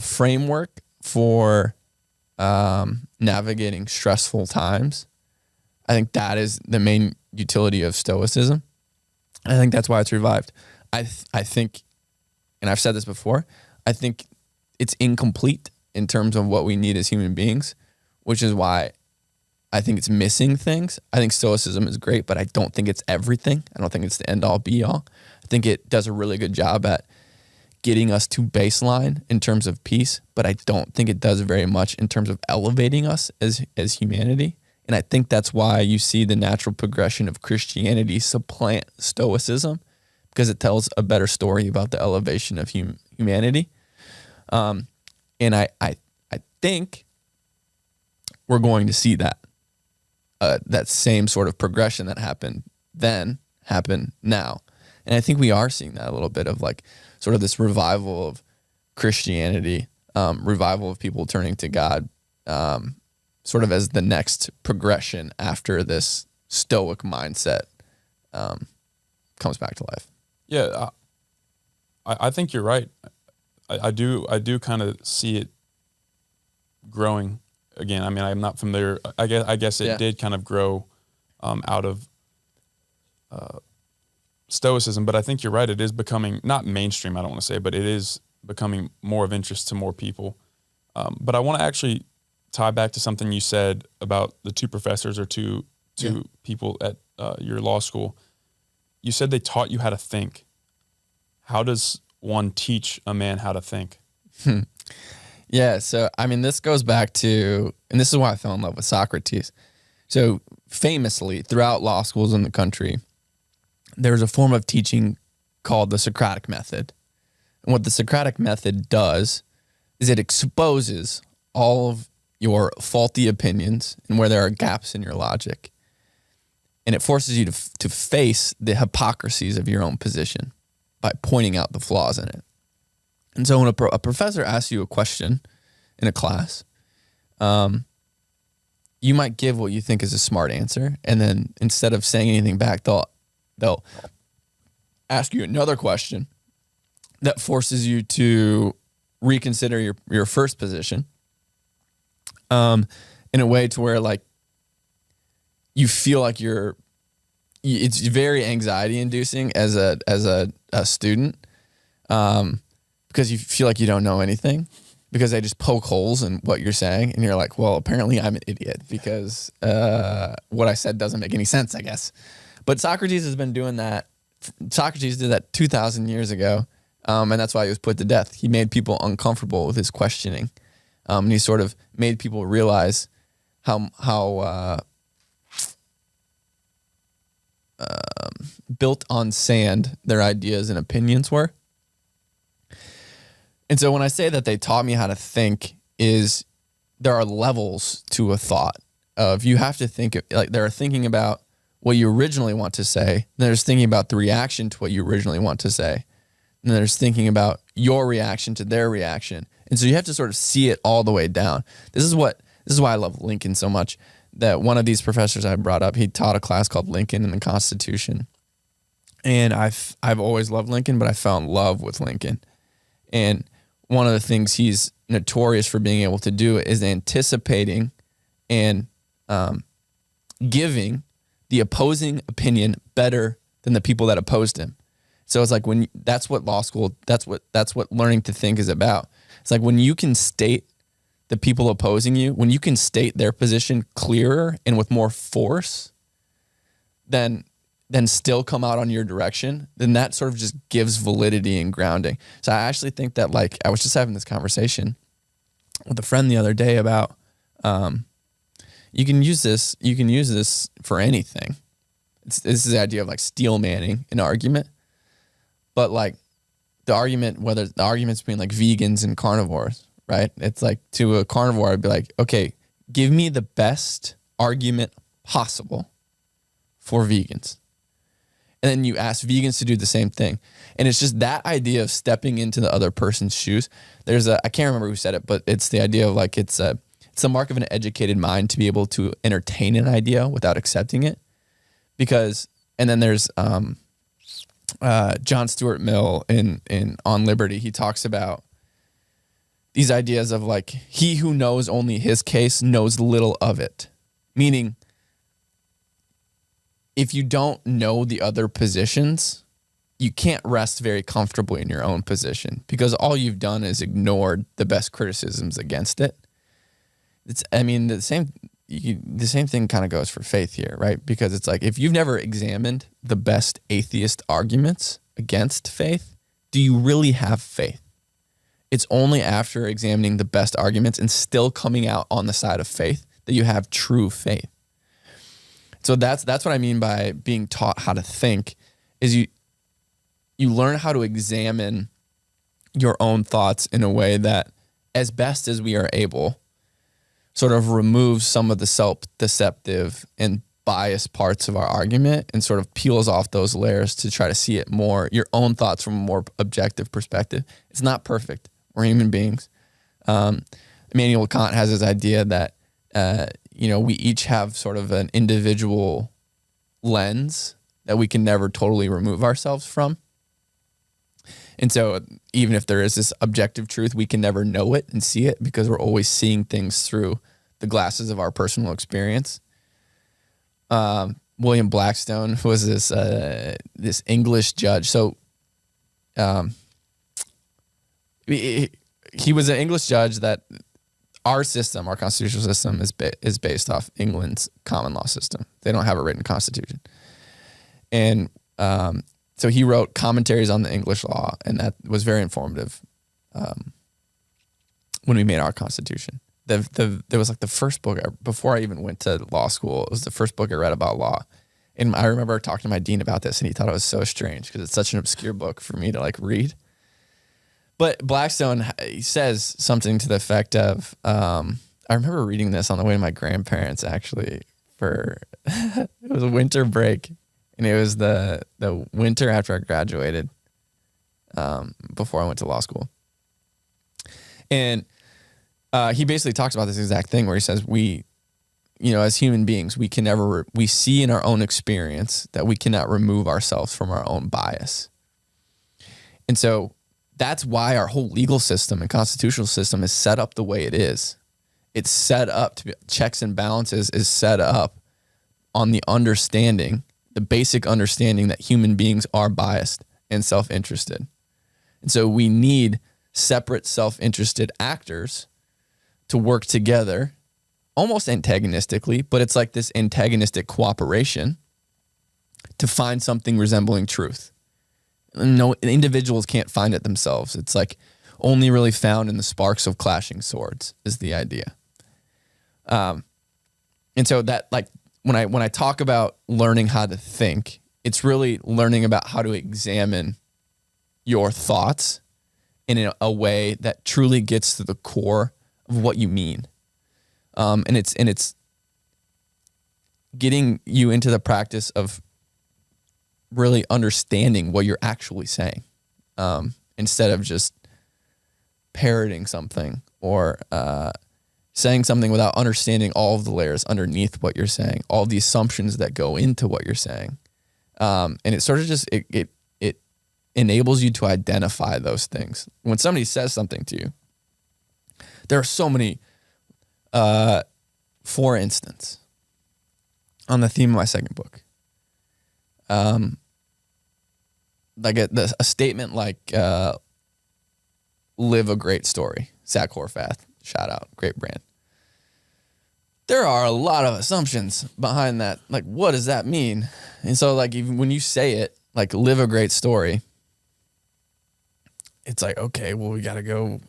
framework for navigating stressful times, I think that is the main utility of Stoicism. I think that's why it's revived. I think, and I've said this before, I think it's incomplete in terms of what we need as human beings, which is why I think it's missing things. I think Stoicism is great, but I don't think it's everything. I don't think it's the end all be all. I think it does a really good job at getting us to baseline in terms of peace, but I don't think it does very much in terms of elevating us as humanity. And I think that's why you see the natural progression of Christianity supplant Stoicism, because it tells a better story about the elevation of humanity. And I think we're going to see that same sort of progression that happened then happen now. And I think we are seeing that a little bit of like sort of this revival of Christianity, revival of people turning to God, sort of as the next progression after this Stoic mindset comes back to life. Yeah, I think you're right. I do kind of see it growing again. I mean, I'm not familiar. I guess it did kind of grow out of Stoicism, but I think you're right. It is becoming not mainstream, I don't want to say, but it is becoming more of interest to more people. But I want to actually tie back to something you said about the two professors or two people at your law school. You said they taught you how to think. How does one teach a man how to think? Yeah, so I mean, this goes back to, and this is why I fell in love with Socrates. So famously, throughout law schools in the country, there's a form of teaching called the Socratic method. And what the Socratic method does is it exposes all of your faulty opinions and where there are gaps in your logic. And it forces you to face the hypocrisies of your own position by pointing out the flaws in it. And so when a professor asks you a question in a class, you might give what you think is a smart answer, and then instead of saying anything back, they'll ask you another question that forces you to reconsider your first position, in a way to where like you feel like it's very anxiety inducing as a student, because you feel like you don't know anything, because they just poke holes in what you're saying, and you're like, well, apparently I'm an idiot because what I said doesn't make any sense, I guess. But Socrates has been doing that. Socrates did that 2,000 years ago, and that's why he was put to death. He made people uncomfortable with his questioning, and he sort of made people realize how built on sand their ideas and opinions were. And so when I say that they taught me how to think, is there are levels to a thought of you have to think, like they're thinking about what you originally want to say. Then there's thinking about the reaction to what you originally want to say. And there's thinking about your reaction to their reaction. And so you have to sort of see it all the way down. This is why I love Lincoln so much, that one of these professors I brought up, he taught a class called Lincoln and the Constitution. And I've always loved Lincoln, but I fell in love with Lincoln. And one of the things he's notorious for being able to do is anticipating and giving the opposing opinion better than the people that opposed him. So it's like that's what law school, that's what learning to think is about. It's like when you can state the people opposing you, when you can state their position clearer and with more force, then still come out on your direction, then that sort of just gives validity and grounding. So I actually think that, like, I was just having this conversation with a friend the other day about you can use this for anything. This is the idea of like steel manning an argument. But like whether the argument's between like vegans and carnivores, right? It's like, to a carnivore, I'd be like, okay, give me the best argument possible for vegans. And then you ask vegans to do the same thing. And it's just that idea of stepping into the other person's shoes. I can't remember who said it, but it's the idea of like, it's the mark of an educated mind to be able to entertain an idea without accepting it. And then there's John Stuart Mill in On Liberty. He talks about these ideas of like, he who knows only his case knows little of it. Meaning, if you don't know the other positions, you can't rest very comfortably in your own position, because all you've done is ignored the best criticisms against it. The same thing kind of goes for faith here, right? Because it's like, if you've never examined the best atheist arguments against faith, do you really have faith? It's only after examining the best arguments and still coming out on the side of faith that you have true faith. So that's what I mean by being taught how to think, is you learn how to examine your own thoughts in a way that, as best as we are able, sort of removes some of the self-deceptive and biased parts of our argument and sort of peels off those layers to try to see it more, your own thoughts from a more objective perspective. It's not perfect. We're human beings. Immanuel Kant has this idea that, we each have sort of an individual lens that we can never totally remove ourselves from. And so even if there is this objective truth, we can never know it and see it, because we're always seeing things through the glasses of our personal experience. William Blackstone was this English judge. So he was an English judge that our constitutional system is based off England's common law system. They don't have a written constitution. And so he wrote commentaries on the English law, and that was very informative when we made our constitution. There was like the first book, before I even went to law school, it was the first book I read about law. And I remember talking to my dean about this, and he thought it was so strange because it's such an obscure book for me to like read. But Blackstone, he says something to the effect of, I remember reading this on the way to my grandparents, actually, it was a winter break. And it was the winter after I graduated, before I went to law school. And he basically talks about this exact thing where he says as human beings, we see in our own experience that we cannot remove ourselves from our own bias. And so that's why our whole legal system and constitutional system is set up the way it is. It's set up to be, checks and balances is set up on the basic understanding that human beings are biased and self-interested. And so we need separate self-interested actors to work together, almost antagonistically, but it's like this antagonistic cooperation to find something resembling truth. No, individuals can't find it themselves. It's like only really found in the sparks of clashing swords is the idea. And so that, like, when I talk about learning how to think, it's really learning about how to examine your thoughts in a way that truly gets to the core of what you mean. And it's getting you into the practice of really understanding what you're actually saying, instead of just parroting something or saying something without understanding all of the layers underneath what you're saying, all the assumptions that go into what you're saying. And it sort of just, it enables you to identify those things. When somebody says something to you, there are so many, for instance, on the theme of my second book, like a statement like, live a great story, Zach Horvath, shout out, great brand. There are a lot of assumptions behind that. Like, what does that mean? And so, like, even when you say it, like, live a great story, it's like, okay, well, we got to go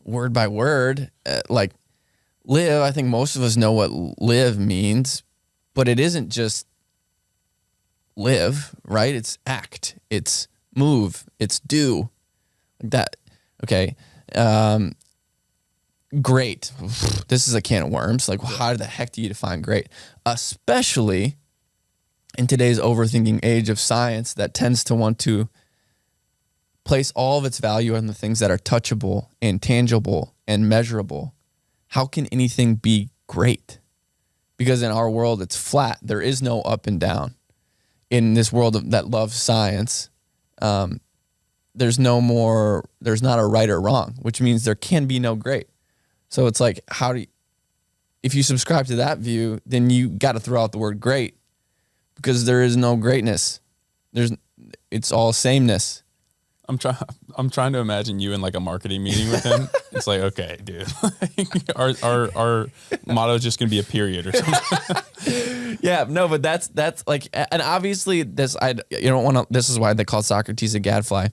word by word. Like, live, I think most of us know what live means, but it isn't just live, right? It's act, it's move, it's do. Like that. Okay. Great. This is a can of worms. Like, how the heck do you define great? Especially in today's overthinking age of science that tends to want to place all of its value on the things that are touchable and tangible and measurable. How can anything be great? Because in our world, it's flat. There is no up and down. In this world that loves science, there's not a right or wrong, which means there can be no great. So it's like, if you subscribe to that view, then you got to throw out the word great, because there is no greatness. It's all sameness. I'm trying to imagine you in like a marketing meeting with him. It's like, okay, dude, our motto is just gonna be a period or something. Yeah, no, but that's like, and obviously this is why they call Socrates a gadfly,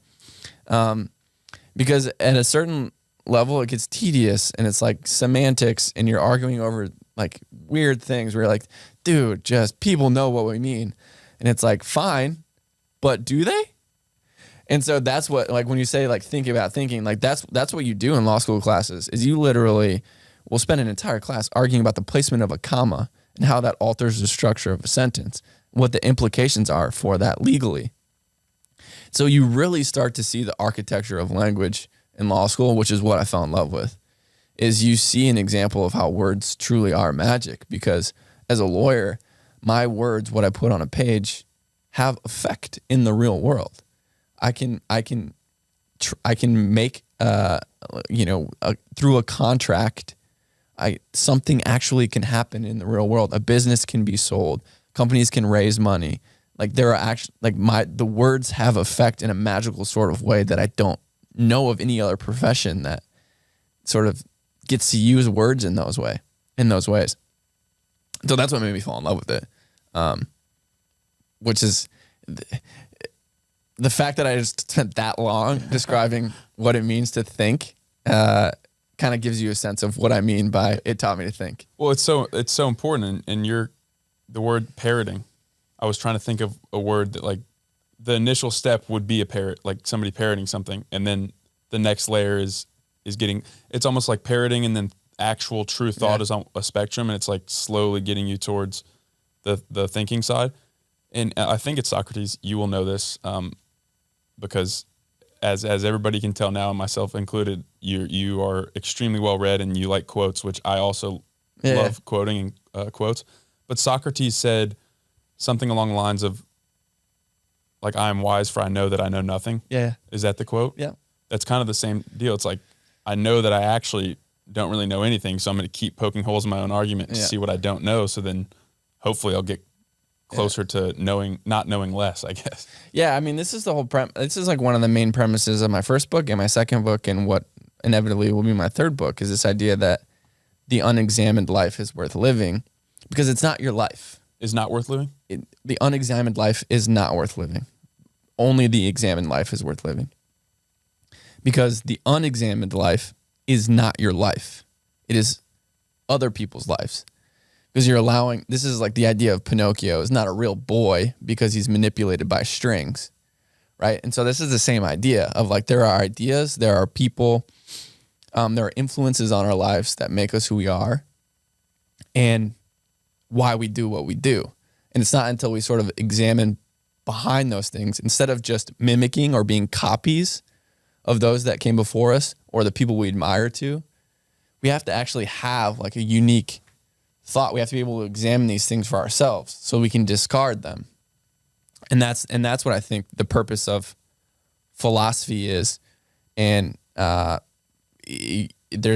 because at a certain level it gets tedious and it's like semantics and you're arguing over like weird things where you're like, dude, just people know what we mean, and it's like, fine, but do they? And so that's what, like, when you say like think about thinking, like that's what you do in law school classes, is you literally will spend an entire class arguing about the placement of a comma and how that alters the structure of a sentence, what the implications are for that legally. So you really start to see the architecture of language in law school, which is what I fell in love with, is you see an example of how words truly are magic. Because as a lawyer, my words, what I put on a page, have effect in the real world. I can make, through a contract, something actually can happen in the real world. A business can be sold. Companies can raise money. Like, there are actually, like, the words have effect in a magical sort of way that I don't know of any other profession that sort of gets to use words in those ways. So that's what made me fall in love with it. Which is the fact that I just spent that long describing what it means to think, kind of gives you a sense of what I mean by it taught me to think. Well, it's so important. And the word parroting, I was trying to think of a word that, like, the initial step would be a parrot, like somebody parroting something. And then the next layer is getting, it's almost like parroting, and then actual true thought is on a spectrum. And it's like slowly getting you towards the thinking side. And I think it's Socrates. You will know this, because as everybody can tell now, myself included, you are extremely well read and you like quotes, which I also love quoting quotes. But Socrates said something along the lines of, like, I am wise, for I know that I know nothing. Yeah. Is that the quote? Yeah. That's kind of the same deal. It's like, I know that I actually don't really know anything, so I'm going to keep poking holes in my own argument to see what I don't know. So then hopefully I'll get closer to not knowing less, I guess. Yeah, I mean, this is the whole this is like one of the main premises of my first book and my second book, and what inevitably will be my third book, is this idea that the unexamined life is worth living, because it's not your life. Is not worth living? The unexamined life is not worth living. Only the examined life is worth living. Because the unexamined life is not your life. It is other people's lives. Because you're allowing, this is like the idea of Pinocchio is not a real boy because he's manipulated by strings, right? And so this is the same idea of like there are ideas, there are people, there are influences on our lives that make us who we are and why we do what we do. And it's not until we sort of examine behind those things, instead of just mimicking or being copies of those that came before us or the people we admire to, we have to actually have like a unique thought. We have to be able to examine these things for ourselves so we can discard them. And that's what I think the purpose of philosophy is. And there's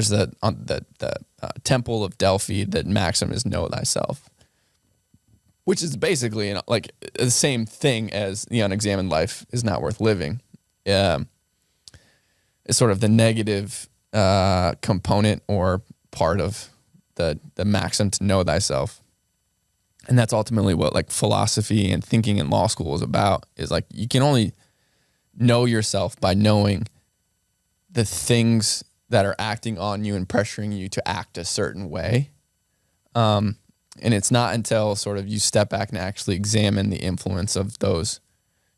the temple of Delphi that maxim is know thyself, which is basically like the same thing as the unexamined life is not worth living. It's sort of the negative component or part of the maxim to know thyself. And that's ultimately what like philosophy and thinking in law school is about, is like you can only know yourself by knowing the things that are acting on you and pressuring you to act a certain way. And it's not until sort of you step back and actually examine the influence of those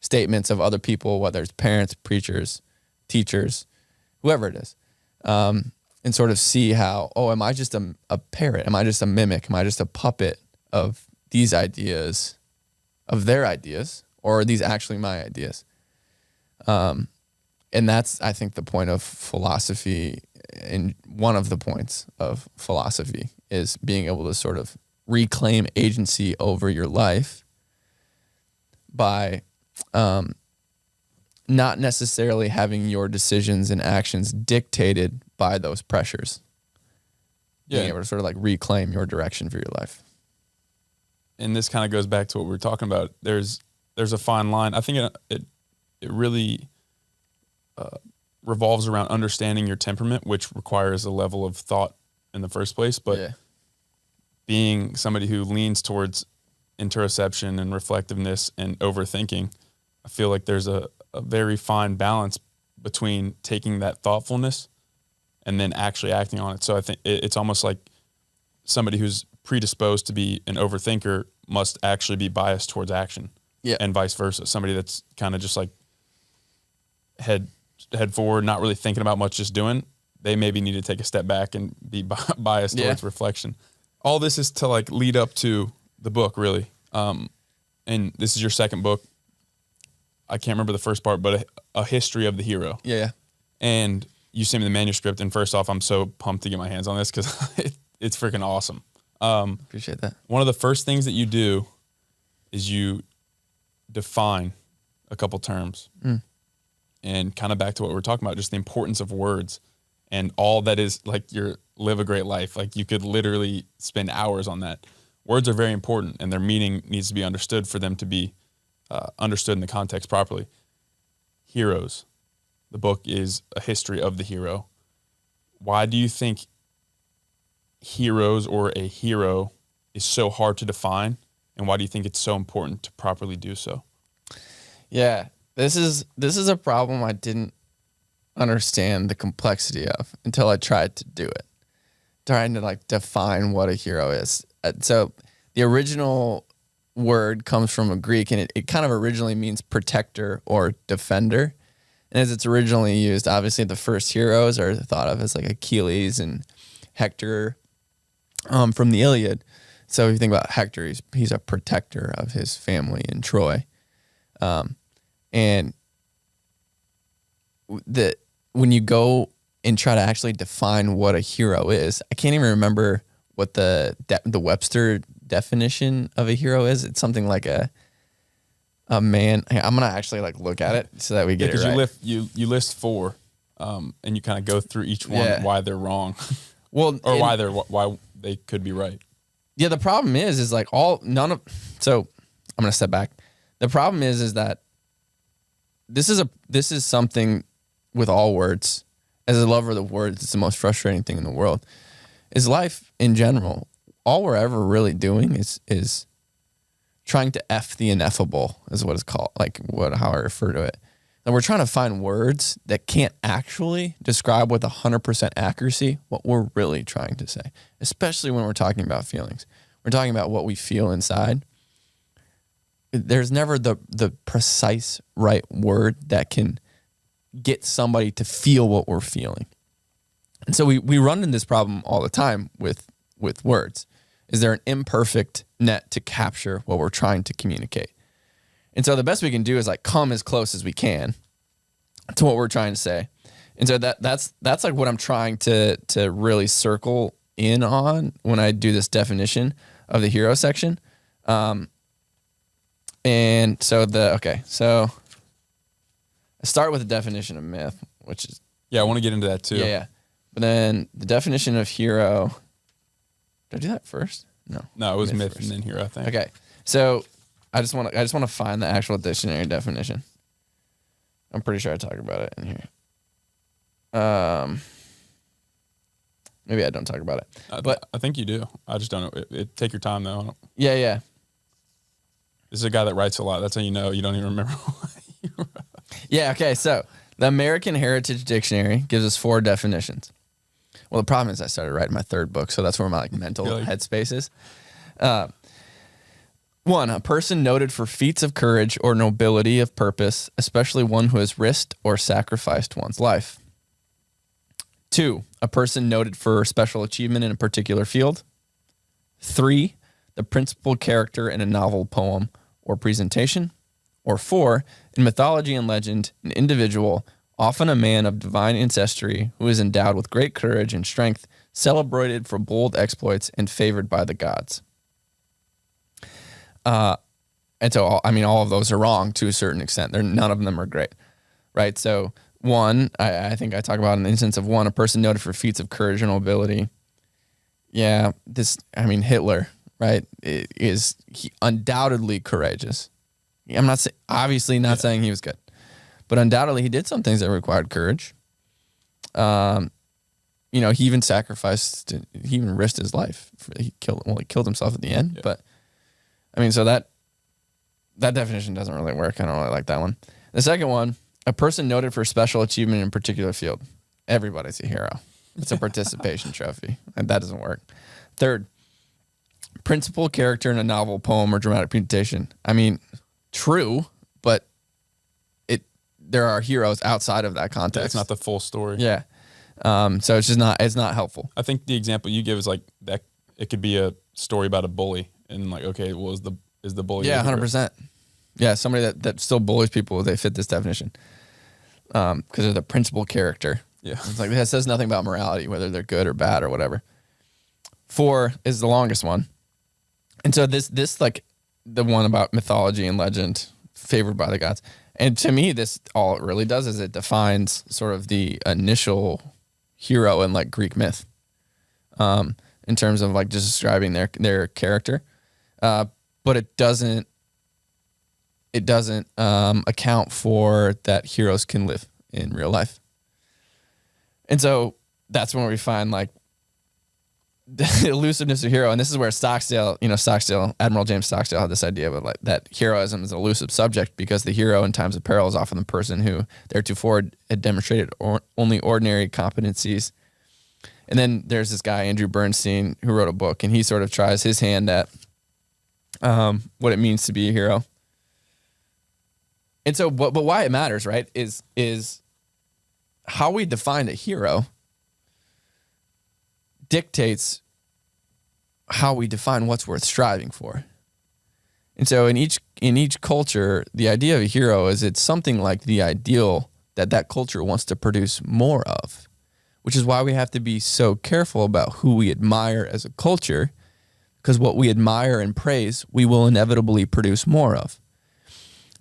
statements of other people, whether it's parents, preachers, teachers, whoever it is, and sort of see how, oh, am I just a parrot? Am I just a mimic? Am I just a puppet of these ideas, of their ideas, or are these actually my ideas? And that's, I think, the point of philosophy, and one of the points of philosophy is being able to sort of reclaim agency over your life by not necessarily having your decisions and actions dictated by those pressures. Yeah. Being able to sort of like reclaim your direction for your life. And this kind of goes back to what we were talking about. There's a fine line. I think it really revolves around understanding your temperament, which requires a level of thought in the first place. But being somebody who leans towards interoception and reflectiveness and overthinking, I feel like there's a very fine balance between taking that thoughtfulness and then actually acting on it. So I think it's almost like somebody who's predisposed to be an overthinker must actually be biased towards action, and vice versa. Somebody that's kind of just like head forward, not really thinking about much, just doing, they maybe need to take a step back and be biased towards reflection. All this is to like lead up to the book, really. And this is your second book. I can't remember the first part, but a history of the hero. Yeah. And you sent me the manuscript, and first off, I'm so pumped to get my hands on this because it's freaking awesome. Appreciate that. One of the first things that you do is you define a couple terms. And kind of back to what we were talking about, just the importance of words and all that is like your live a great life. Like you could literally spend hours on that. Words are very important, and their meaning needs to be understood for them to be understood in the context properly. Heroes. The book is a history of the hero. Why do you think heroes or a hero is so hard to define, and why do you think it's so important to properly do so? Yeah, this is a problem I didn't understand the complexity of until I tried to do it, trying to like define what a hero is. So the original word comes from a Greek, and it kind of originally means protector or defender. And as it's originally used, obviously the first heroes are thought of as like Achilles and Hector from the Iliad. So if you think about Hector, he's a protector of his family in Troy. And when you go and try to actually define what a hero is, I can't even remember what the Webster definition of a hero is. It's something like a man. I'm gonna actually like look at it so that we get it right. Because you list four, and you kind of go through each one why they're wrong, well, or why they could be right. Yeah, the problem is like so I'm gonna step back. The problem is that this is something with all words. As a lover of the words, it's the most frustrating thing in the world. Is life in general. All we're ever really doing is trying to F the ineffable, is what it's called, how I refer to it. And we're trying to find words that can't actually describe with 100% accuracy what we're really trying to say, especially when we're talking about feelings. We're talking about what we feel inside. there's never the precise right word that can get somebody to feel what we're feeling. And so we run into this problem all the time with words. Is there an imperfect net to capture what we're trying to communicate? And so the best we can do is like come as close as we can to what we're trying to say. And so that's like what I'm trying to really circle in on when I do this definition of the hero section. And so so I start with the definition of myth, which is Yeah, I want to get into that too. yeah. But then the definition of hero. Did I do that first? No, it was myth first. and then hero, I think. Okay. So I just want to find the actual dictionary definition. I'm pretty sure I talk about it in here. Maybe I don't talk about it. But I think you do. I just don't know. Take your time though. yeah. This is a guy that writes a lot. That's how you know you don't even remember what you wrote. Yeah, okay. So the American Heritage Dictionary gives us 4 definitions. Well, the problem is I started writing my 3rd book, so that's where my mental headspace is. 1, a person noted for feats of courage or nobility of purpose, especially one who has risked or sacrificed one's life. 2, a person noted for special achievement in a particular field. 3, the principal character in a novel, poem, or presentation. Or 4, in mythology and legend, an individual, often a man of divine ancestry, who is endowed with great courage and strength, celebrated for bold exploits and favored by the gods. And so, all of those are wrong to a certain extent. None of them are great, right? So 1, I think I talk about an instance of 1, a person noted for feats of courage and nobility. Yeah, Hitler, right, is undoubtedly courageous. I'm not obviously not saying he was good, but undoubtedly he did some things that required courage. He even sacrificed, he even risked his life. He killed himself at the end. Yeah. But so that definition doesn't really work. I don't really like that one. The second one, a person noted for special achievement in a particular field. Everybody's a hero. It's a participation trophy, and that doesn't work. 3rd, principal character in a novel, poem, or dramatic presentation. True, but there are heroes outside of that context. It's not the full story. Yeah. So it's not helpful. I think the example you give is like that. It could be a story about a bully, and like, okay, well, is the bully? Yeah, 100%. Yeah, somebody that still bullies people, they fit this definition because they're the principal character. Yeah, it's like that says nothing about morality, whether they're good or bad or whatever. 4 is the longest one, and so this like the one about mythology and legend, favored by the gods. And to me, this all it really does is it defines sort of the initial hero in like Greek myth, in terms of like just describing their character, but it doesn't account for that heroes can live in real life. And so that's when we find like the elusiveness of hero. And this is where Admiral James Stockdale had this idea of like that heroism is an elusive subject because the hero in times of peril is often the person who theretofore had demonstrated only ordinary competencies. And then there's this guy, Andrew Bernstein, who wrote a book, and he sort of tries his hand at what it means to be a hero. And so, but why it matters, right, is how we define a hero dictates how we define what's worth striving for. And so in each culture, the idea of a hero is it's something like the ideal that culture wants to produce more of, which is why we have to be so careful about who we admire as a culture, because what we admire and praise, we will inevitably produce more of.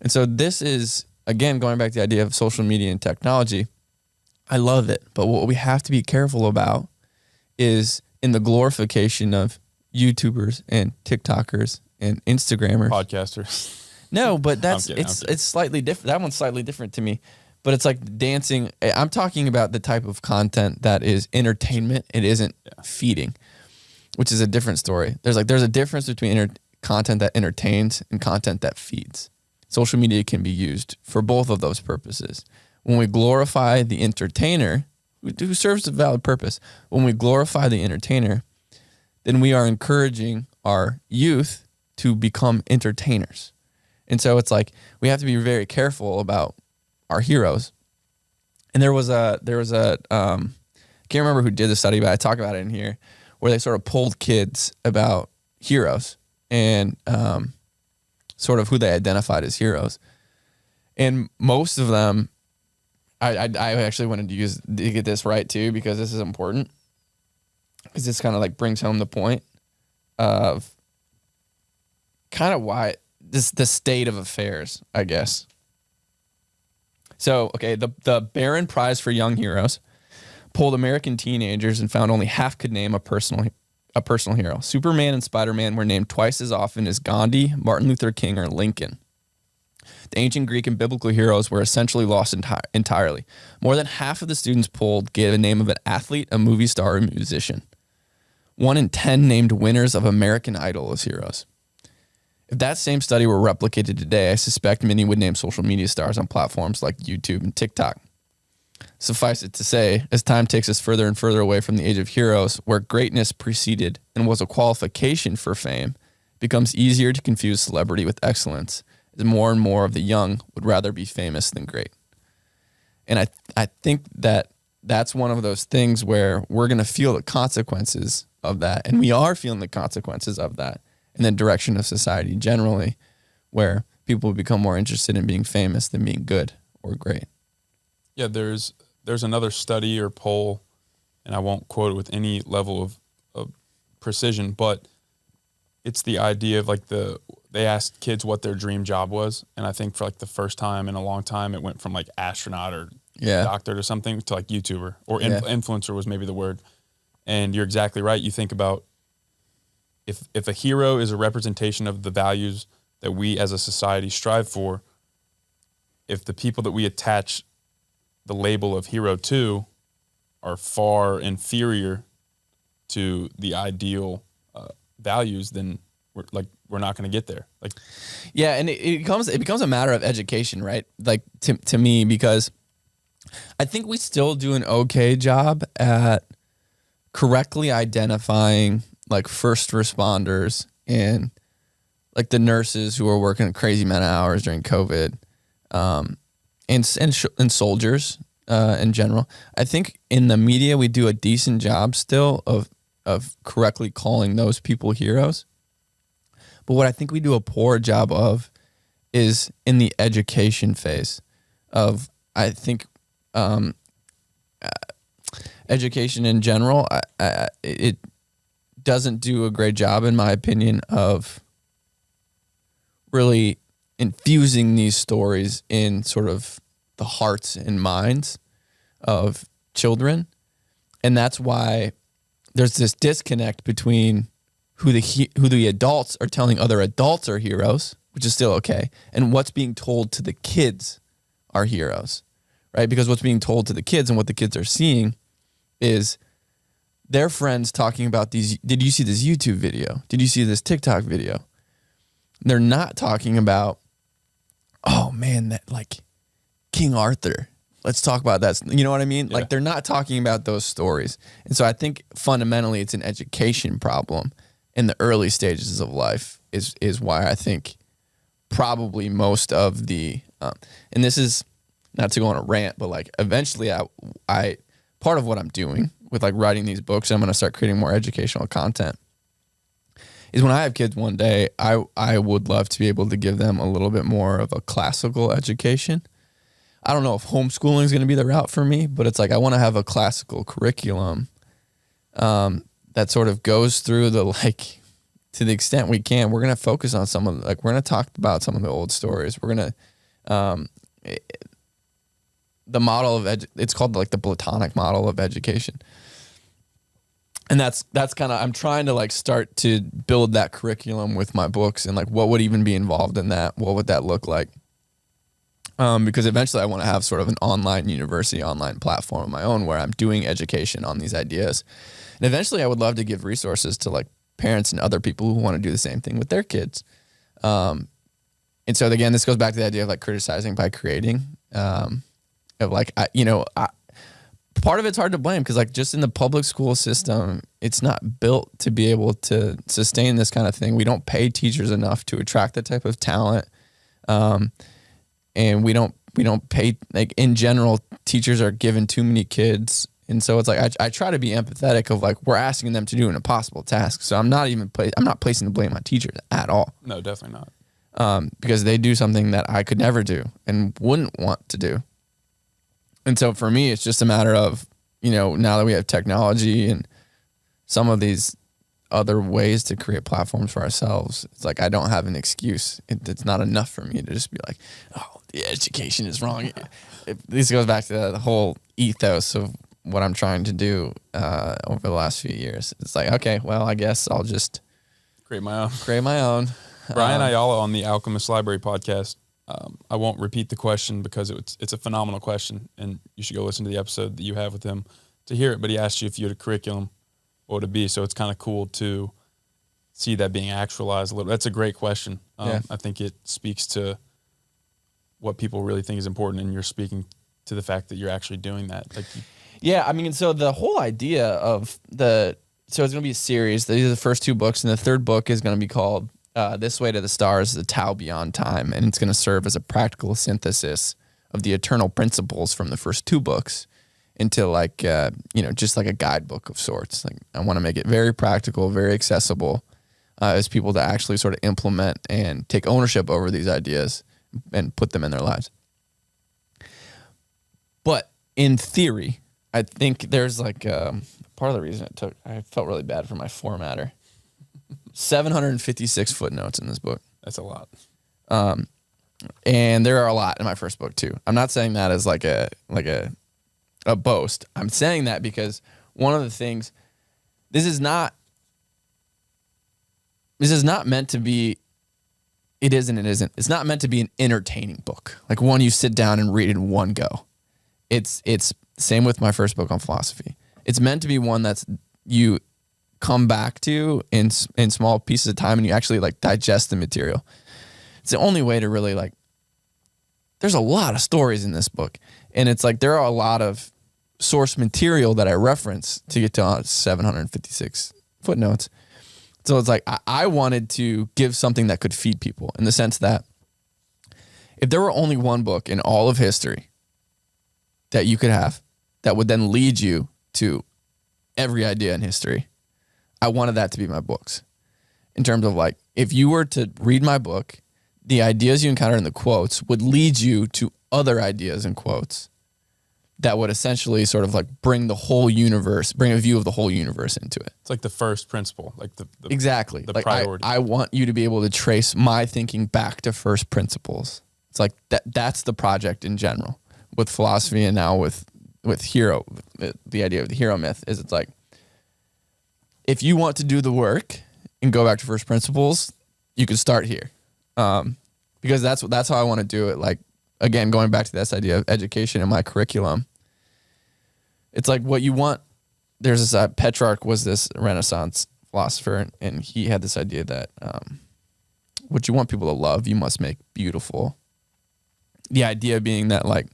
And so this is, again, going back to the idea of social media and technology, I love it. But what we have to be careful about is in the glorification of YouTubers and TikTokers and Instagrammers. Podcasters. No, but it's slightly different. That one's slightly different to me. But it's like dancing. I'm talking about the type of content that is entertainment. It isn't feeding, which is a different story. There's a difference between content that entertains and content that feeds. Social media can be used for both of those purposes. When we glorify the entertainer, who serves a valid purpose, when we glorify the entertainer, then we are encouraging our youth to become entertainers. And so it's like we have to be very careful about our heroes. And there was a I can't remember who did the study, but I talk about it in here, where they sort of polled kids about heroes and sort of who they identified as heroes. And most of them, I actually wanted to get this right too, because this is important, because this kind of like brings home the point of kind of why the state of affairs, I guess. So, okay, the Barron Prize for Young Heroes polled American teenagers and found only half could name a personal hero. Superman and Spider-Man were named twice as often as Gandhi, Martin Luther King, or Lincoln. The ancient Greek and biblical heroes were essentially lost entirely. More than half of the students polled gave a name of an athlete, a movie star, or musician. 1 in 10 named winners of American Idol as heroes. If that same study were replicated today, I suspect many would name social media stars on platforms like YouTube and TikTok. Suffice it to say, as time takes us further and further away from the age of heroes, where greatness preceded and was a qualification for fame, it becomes easier to confuse celebrity with excellence, as more and more of the young would rather be famous than great. And I think that that's one of those things where we're going to feel the consequences of that, and we are feeling the consequences of that in the direction of society generally, where people become more interested in being famous than being good or great. Yeah, there's another study or poll, and I won't quote it with any level of precision, but it's the idea of like they asked kids what their dream job was, and I think for like the first time in a long time, it went from like astronaut or doctor or something to like YouTuber or influencer was maybe the word. And you're exactly right. You think about if a hero is a representation of the values that we as a society strive for, if the people that we attach the label of hero to are far inferior to the ideal values, then we're not going to get there. Like, yeah, and it becomes a matter of education, right? Like to me, because I think we still do an okay job at correctly identifying like first responders and like the nurses who are working a crazy amount of hours during COVID, and soldiers in general. I think in the media we do a decent job still of correctly calling those people heroes. But what I think we do a poor job of is in the education phase of, I think, education in general. It doesn't do a great job, in my opinion, of really infusing these stories in sort of the hearts and minds of children. And that's why there's this disconnect between who the adults are telling other adults are heroes, which is still okay, and what's being told to the kids are heroes, right? Because what's being told to the kids and what the kids are seeing is their friends talking about these. Did you see this YouTube video? Did you see this TikTok video? They're not talking about, oh man, that like King Arthur. Let's talk about that. You know what I mean? Yeah. Like they're not talking about those stories. And so I think fundamentally it's an education problem in the early stages of life is why I think probably most of the, and this is not to go on a rant, but like eventually I part of what I'm doing with like writing these books, I'm going to start creating more educational content, is when I have kids one day, I would love to be able to give them a little bit more of a classical education. I don't know if homeschooling is going to be the route for me, but it's like I want to have a classical curriculum that sort of goes through the, like, to the extent we can, we're going to focus on some of, like, we're going to talk about some of the old stories. We're going to, the model of, it's called like the Platonic model of education. And that's kind of, I'm trying to like start to build that curriculum with my books and like what would even be involved in that? What would that look like? Because eventually I want to have sort of an online university, online platform of my own where I'm doing education on these ideas. And eventually I would love to give resources to like parents and other people who want to do the same thing with their kids. And so again, this goes back to the idea of like criticizing by creating, of like, part of it's hard to blame because like just in the public school system, it's not built to be able to sustain this kind of thing. We don't pay teachers enough to attract that type of talent. And we don't pay, like, in general, teachers are given too many kids. And so it's like, I try to be empathetic of like, we're asking them to do an impossible task. So I'm not placing the blame on teachers at all. No, definitely not. Because they do something that I could never do and wouldn't want to do. And so for me, it's just a matter of, now that we have technology and some of these other ways to create platforms for ourselves, it's like I don't have an excuse. It's not enough for me to just be like, oh, the education is wrong. This goes back to the whole ethos of what I'm trying to do over the last few years. It's like, okay, well, I guess I'll just create my own. Brian Ayala on the Alchemist Library podcast. I won't repeat the question because it's a phenomenal question, and you should go listen to the episode that you have with him to hear it. But he asked you if you had a curriculum, what would it be? So it's kind of cool to see that being actualized a little. That's a great question. Yeah. I think it speaks to what people really think is important, and you're speaking to the fact that you're actually doing that. Yeah, I mean, so the whole idea of so it's going to be a series. These are the first 2 books, and the third book is going to be called This Way to the Stars, The Tao Beyond Time, and it's going to serve as a practical synthesis of the eternal principles from the first 2 books into like, just like a guidebook of sorts. Like, I want to make it very practical, very accessible as people to actually sort of implement and take ownership over these ideas and put them in their lives. But in theory, I think there's like part of the reason I felt really bad for my formatter. 756 footnotes in this book. That's a lot. And there are a lot in my first book too. I'm not saying that as like a boast. I'm saying that because one of the things, this is not meant to be, it is and it isn't. It's not meant to be an entertaining book, like one you sit down and read in one go. It's same with my first book on philosophy. It's meant to be one that's you come back to in small pieces of time and you actually like digest the material. It's the only way to really like, there's a lot of stories in this book, and it's like there are a lot of source material that I reference to get to 756 footnotes. So it's like I wanted to give something that could feed people, in the sense that if there were only one book in all of history that you could have that would then lead you to every idea in history, I wanted that to be my books. In terms of like, if you were to read my book, the ideas you encounter in the quotes would lead you to other ideas and quotes that would essentially sort of like bring a view of the whole universe into it. It's like the first principle, like the exactly the like priority. I want you to be able to trace my thinking back to first principles. It's like that's the project in general with philosophy, and now with hero, the idea of the hero myth is, it's like, if you want to do the work and go back to first principles, you could start here. Because that's how I want to do it. Like, again, going back to this idea of education in my curriculum, it's like what you want. There's this Petrarch was this Renaissance philosopher, and he had this idea that what you want people to love, you must make beautiful. The idea being that like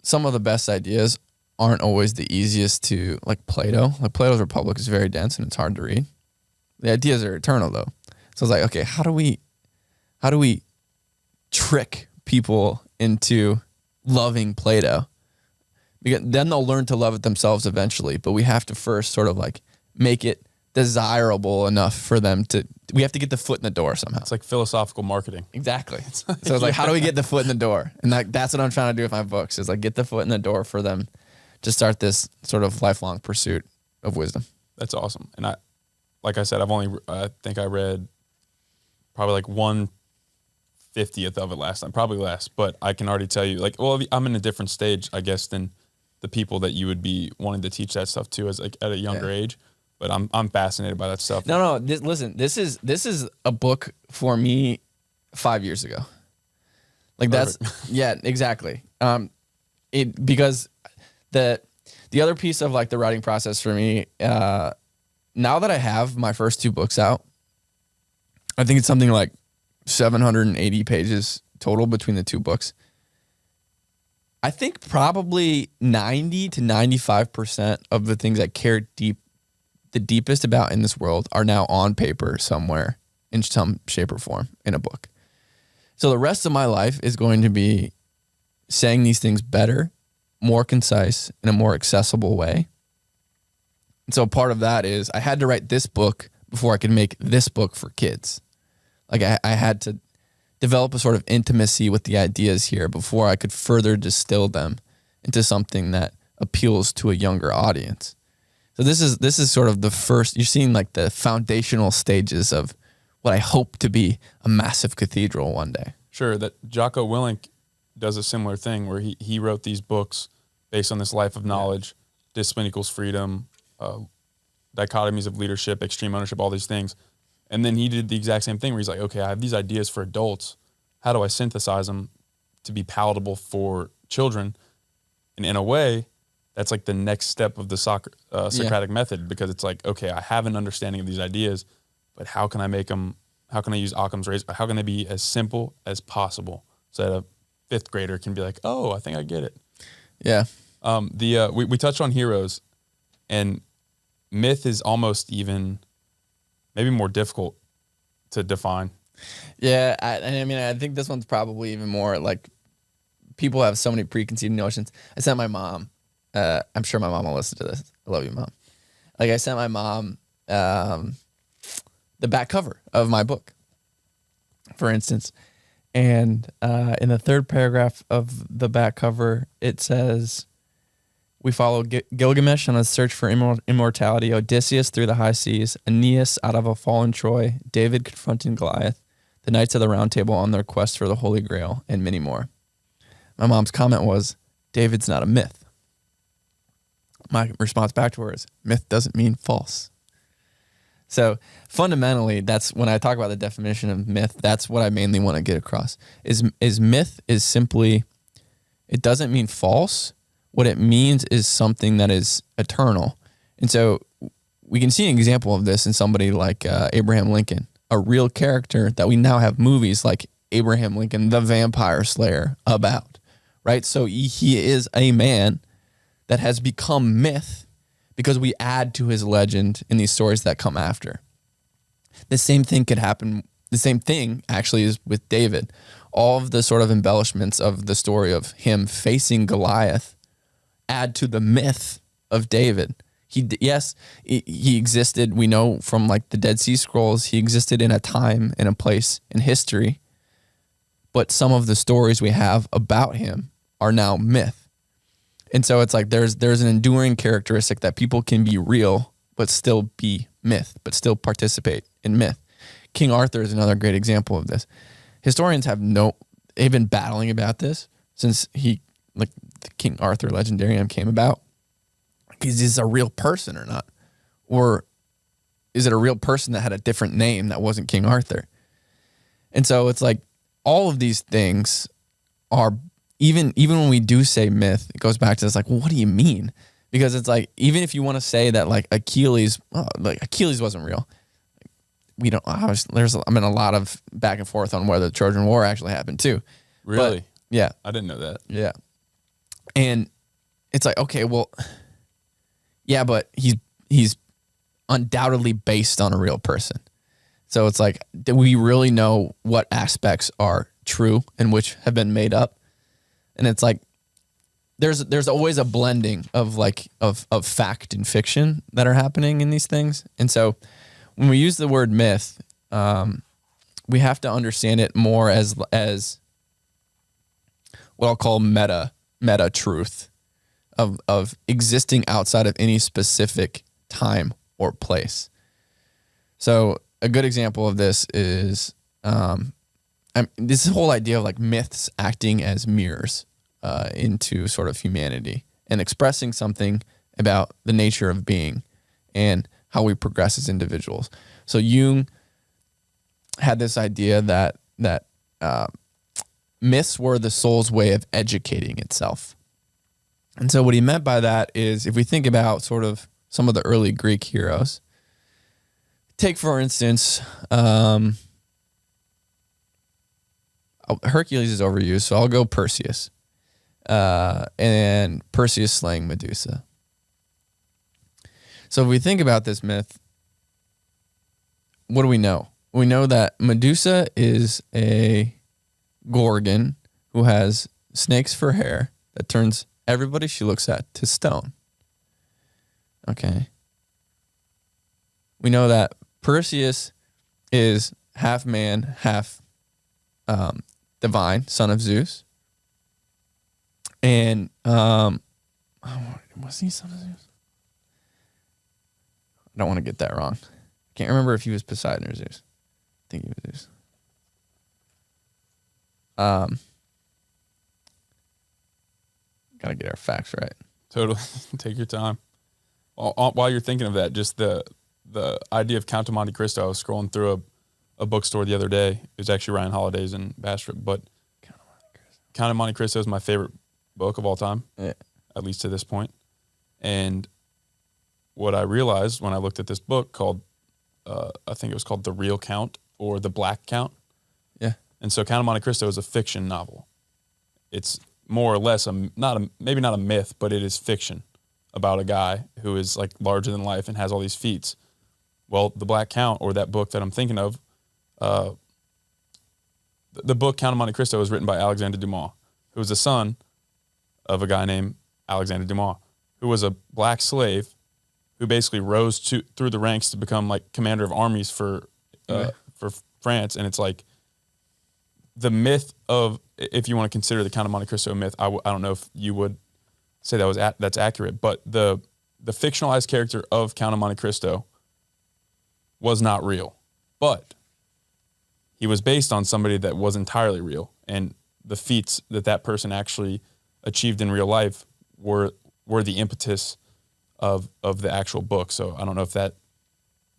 some of the best ideas aren't always the easiest to, like Plato. Like Plato's Republic is very dense and it's hard to read. The ideas are eternal though. So it's like, okay, how do we trick people into loving Plato? Because then they'll learn to love it themselves eventually, but we have to first sort of like make it desirable enough for them we have to get the foot in the door somehow. It's like philosophical marketing. Exactly. So it's like, how do we get the foot in the door? And that's what I'm trying to do with my books, is like get the foot in the door for them to start this sort of lifelong pursuit of wisdom. That's awesome. And like I said, I think I read probably like 1/50th of it last time, probably less, but I can already tell you, like, well, I'm in a different stage, I guess, than the people that you would be wanting to teach that stuff to as like at a younger age. But I'm fascinated by that stuff. No. Listen, this is a book for me 5 years ago. Like Perfect. yeah, exactly. Because the other piece of like the writing process for me, now that I have my first 2 books out, I think it's something like 780 pages total between the 2 books. I think probably 90 to 95% of the things I care the deepest about in this world are now on paper somewhere in some shape or form in a book. So the rest of my life is going to be saying these things better, more concise, in a more accessible way. And so part of that is I had to write this book before I could make this book for kids. Like I had to develop a sort of intimacy with the ideas here before I could further distill them into something that appeals to a younger audience. So this is sort of the first, you're seeing like the foundational stages of what I hope to be a massive cathedral one day. Sure, that Jocko Willink does a similar thing where he wrote these books based on this life of knowledge, discipline equals freedom, dichotomies of leadership, extreme ownership, all these things. And then he did the exact same thing where he's like, okay, I have these ideas for adults. How do I synthesize them to be palatable for children? And in a way, that's like the next step of the Socratic method, because it's like, okay, I have an understanding of these ideas, but how can I make them, how can I use Occam's razor? How can they be as simple as possible so that a fifth grader can be like, oh, I think I get it. Yeah. We touched on heroes, and myth is almost even maybe more difficult to define. Yeah, I mean, I think this one's probably even more like people have so many preconceived notions. I sent my mom, I'm sure my mom will listen to this. I love you, Mom. Like I sent my mom the back cover of my book, for instance. And in the third paragraph of the back cover, it says, we follow Gilgamesh on a search for immortality, Odysseus through the high seas, Aeneas out of a fallen Troy, David confronting Goliath, the Knights of the Round Table on their quest for the Holy Grail, and many more. My mom's comment was, David's not a myth. My response back to her is, myth doesn't mean false. So fundamentally, that's when I talk about the definition of myth, that's what I mainly want to get across. Is myth is simply, it doesn't mean false. What it means is something that is eternal. And so we can see an example of this in somebody like Abraham Lincoln, a real character that we now have movies like Abraham Lincoln, the Vampire Slayer, about, right? So he is a man that has become myth because we add to his legend in these stories that come after. The same thing could happen. The same thing actually is with David. All of the sort of embellishments of the story of him facing Goliath add to the myth of David. He existed, we know from like the Dead Sea Scrolls, he existed in a time, in a place, in history. But some of the stories we have about him are now myth. And so it's like there's an enduring characteristic that people can be real, but still be myth, but still participate in myth. King Arthur is another great example of this. Historians they've been battling about this since the King Arthur legendarium came about. Is this a real person or not? Or is it a real person that had a different name that wasn't King Arthur? And so it's like all of these things are, even when we do say myth, it goes back to this like, well, what do you mean? Because it's like, even if you want to say that like Achilles wasn't real, we don't, there's a lot of back and forth on whether the Trojan War actually happened too. Really? But, yeah. I didn't know that. Yeah. And it's like, okay, well, yeah, but he's undoubtedly based on a real person. So it's like, do we really know what aspects are true and which have been made up? And it's like, there's always a blending of fact and fiction that are happening in these things. And so when we use the word myth, we have to understand it more as what I'll call meta truth of existing outside of any specific time or place. So a good example of this is this whole idea of like myths acting as mirrors into sort of humanity and expressing something about the nature of being and how we progress as individuals. So Jung had this idea that myths were the soul's way of educating itself. And so what he meant by that is, if we think about sort of some of the early Greek heroes, take for instance, Hercules is overused, so I'll go Perseus. And Perseus slaying Medusa. So if we think about this myth, what do we know? We know that Medusa is a Gorgon who has snakes for hair that turns everybody she looks at to stone. Okay. We know that Perseus is half man, half divine, son of Zeus. And was he son of Zeus? I don't want to get that wrong. Can't remember if he was Poseidon or Zeus. I think he was Zeus. Gotta get our facts right. Totally. Take your time. While you're thinking of that, just the idea of Count of Monte Cristo, I was scrolling through a bookstore the other day. It was actually Ryan Holiday's in Bastrop, but Count of Monte Cristo is my favorite book of all time, at least to this point. And what I realized when I looked at this book called, I think it was called The Real Count or The Black Count. Yeah. And so Count of Monte Cristo is a fiction novel. It's more or less maybe not a myth, but it is fiction about a guy who is like larger than life and has all these feats. Well, The Black Count, or that book that I'm thinking of, the book Count of Monte Cristo was written by Alexander Dumas, who was the son of a guy named Alexander Dumas, who was a black slave who basically rose through the ranks to become like commander of armies for France. And it's like the myth of, if you want to consider the Count of Monte Cristo a myth, I don't know if you would say that's accurate, but the fictionalized character of Count of Monte Cristo was not real, but he was based on somebody that was entirely real, and the feats that person actually achieved in real life were the impetus of the actual book. So I don't know if that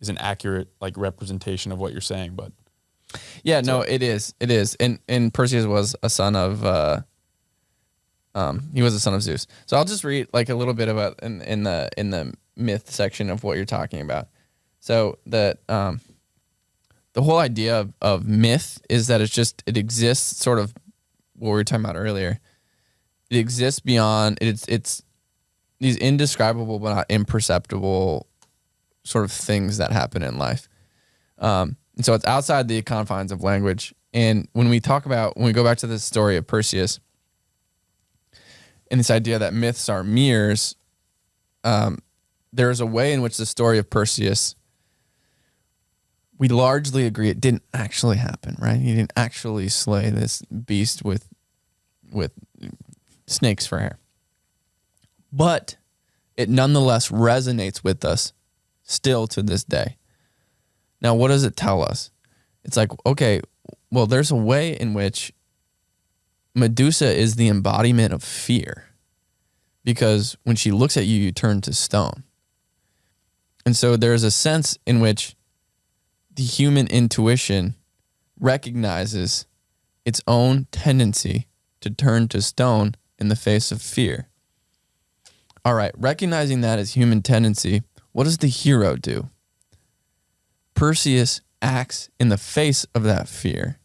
is an accurate like representation of what you're saying, but yeah, no, it is. And Perseus was a son of he was a son of Zeus. So I'll just read like a little bit about in the myth section of what you're talking about. So that the whole idea of myth is that it exists sort of what we were talking about earlier. It exists beyond it's these indescribable but not imperceptible sort of things that happen in life. And so it's outside the confines of language. And when we go back to the story of Perseus and this idea that myths are mirrors, there's a way in which the story of Perseus, we largely agree it didn't actually happen, right? He didn't actually slay this beast with snakes for hair. But it nonetheless resonates with us still to this day. Now, what does it tell us? It's like, okay, well, there's a way in which Medusa is the embodiment of fear, because when she looks at you, you turn to stone. And so there's a sense in which the human intuition recognizes its own tendency to turn to stone in the face of fear. All right, recognizing that as human tendency, what does the hero do? Perseus acts in the face of that fear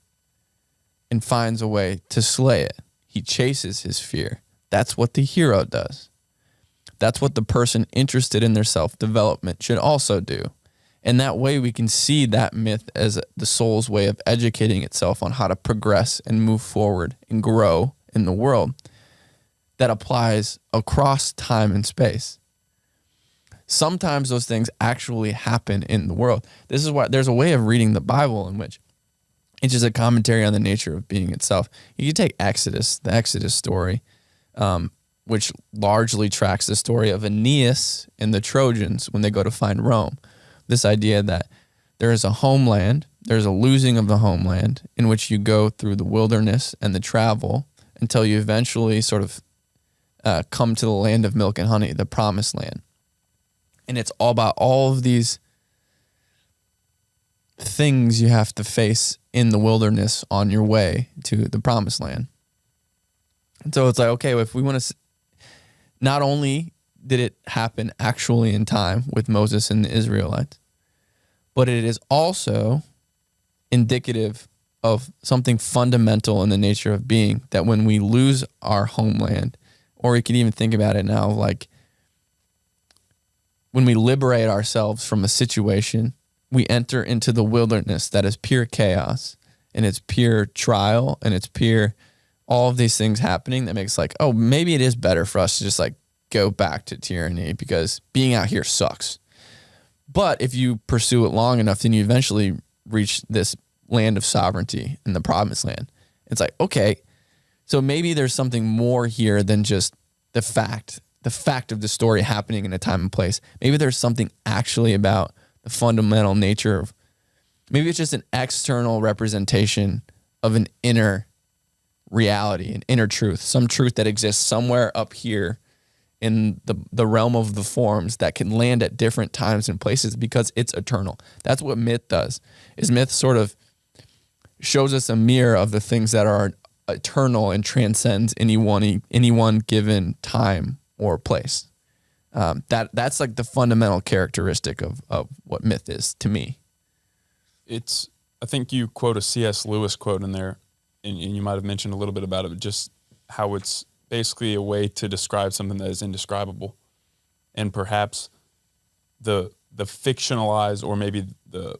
and finds a way to slay it. He chases his fear. That's what the hero does. That's what the person interested in their self-development should also do. And that way we can see that myth as the soul's way of educating itself on how to progress and move forward and grow in the world. That applies across time and space. Sometimes those things actually happen in the world. This is why there's a way of reading the Bible in which it's just a commentary on the nature of being itself. You can take Exodus, the Exodus story, which largely tracks the story of Aeneas and the Trojans when they go to find Rome. This idea that there is a homeland, there's a losing of the homeland in which you go through the wilderness and the travel until you eventually sort of come to the land of milk and honey, the promised land. And it's all about all of these things you have to face in the wilderness on your way to the promised land. And so it's like, okay, if we want to, not only did it happen actually in time with Moses and the Israelites, but it is also indicative of something fundamental in the nature of being, that when we lose our homeland, or you can even think about it now, like when we liberate ourselves from a situation, we enter into the wilderness that is pure chaos, and it's pure trial and it's pure all of these things happening that makes like, oh, maybe it is better for us to just like go back to tyranny because being out here sucks. But if you pursue it long enough, then you eventually reach this land of sovereignty in the promised land. It's like, okay, so maybe there's something more here than just the fact of the story happening in a time and place. Maybe there's something actually about the fundamental nature of, maybe it's just an external representation of an inner reality, an inner truth, some truth that exists somewhere up here in the realm of the forms that can land at different times and places because it's eternal. That's what myth does, is myth sort of shows us a mirror of the things that are eternal and transcends any one given time or place. That's like the fundamental characteristic of what myth is to me. I think you quote a C.S. Lewis quote in there, and you might have mentioned a little bit about it, but just how it's basically a way to describe something that is indescribable. And perhaps the fictionalized or maybe the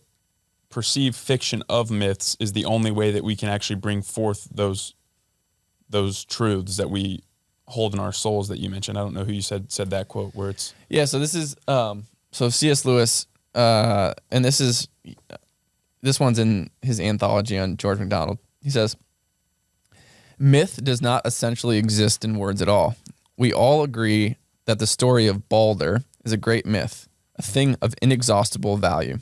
perceived fiction of myths is the only way that we can actually bring forth those truths that we hold in our souls that you mentioned. I don't know who you said that quote where it's... Yeah, so this is, so C.S. Lewis, and this one's in his anthology on George MacDonald. He says, myth does not essentially exist in words at all. We all agree that the story of Balder is a great myth, a thing of inexhaustible value.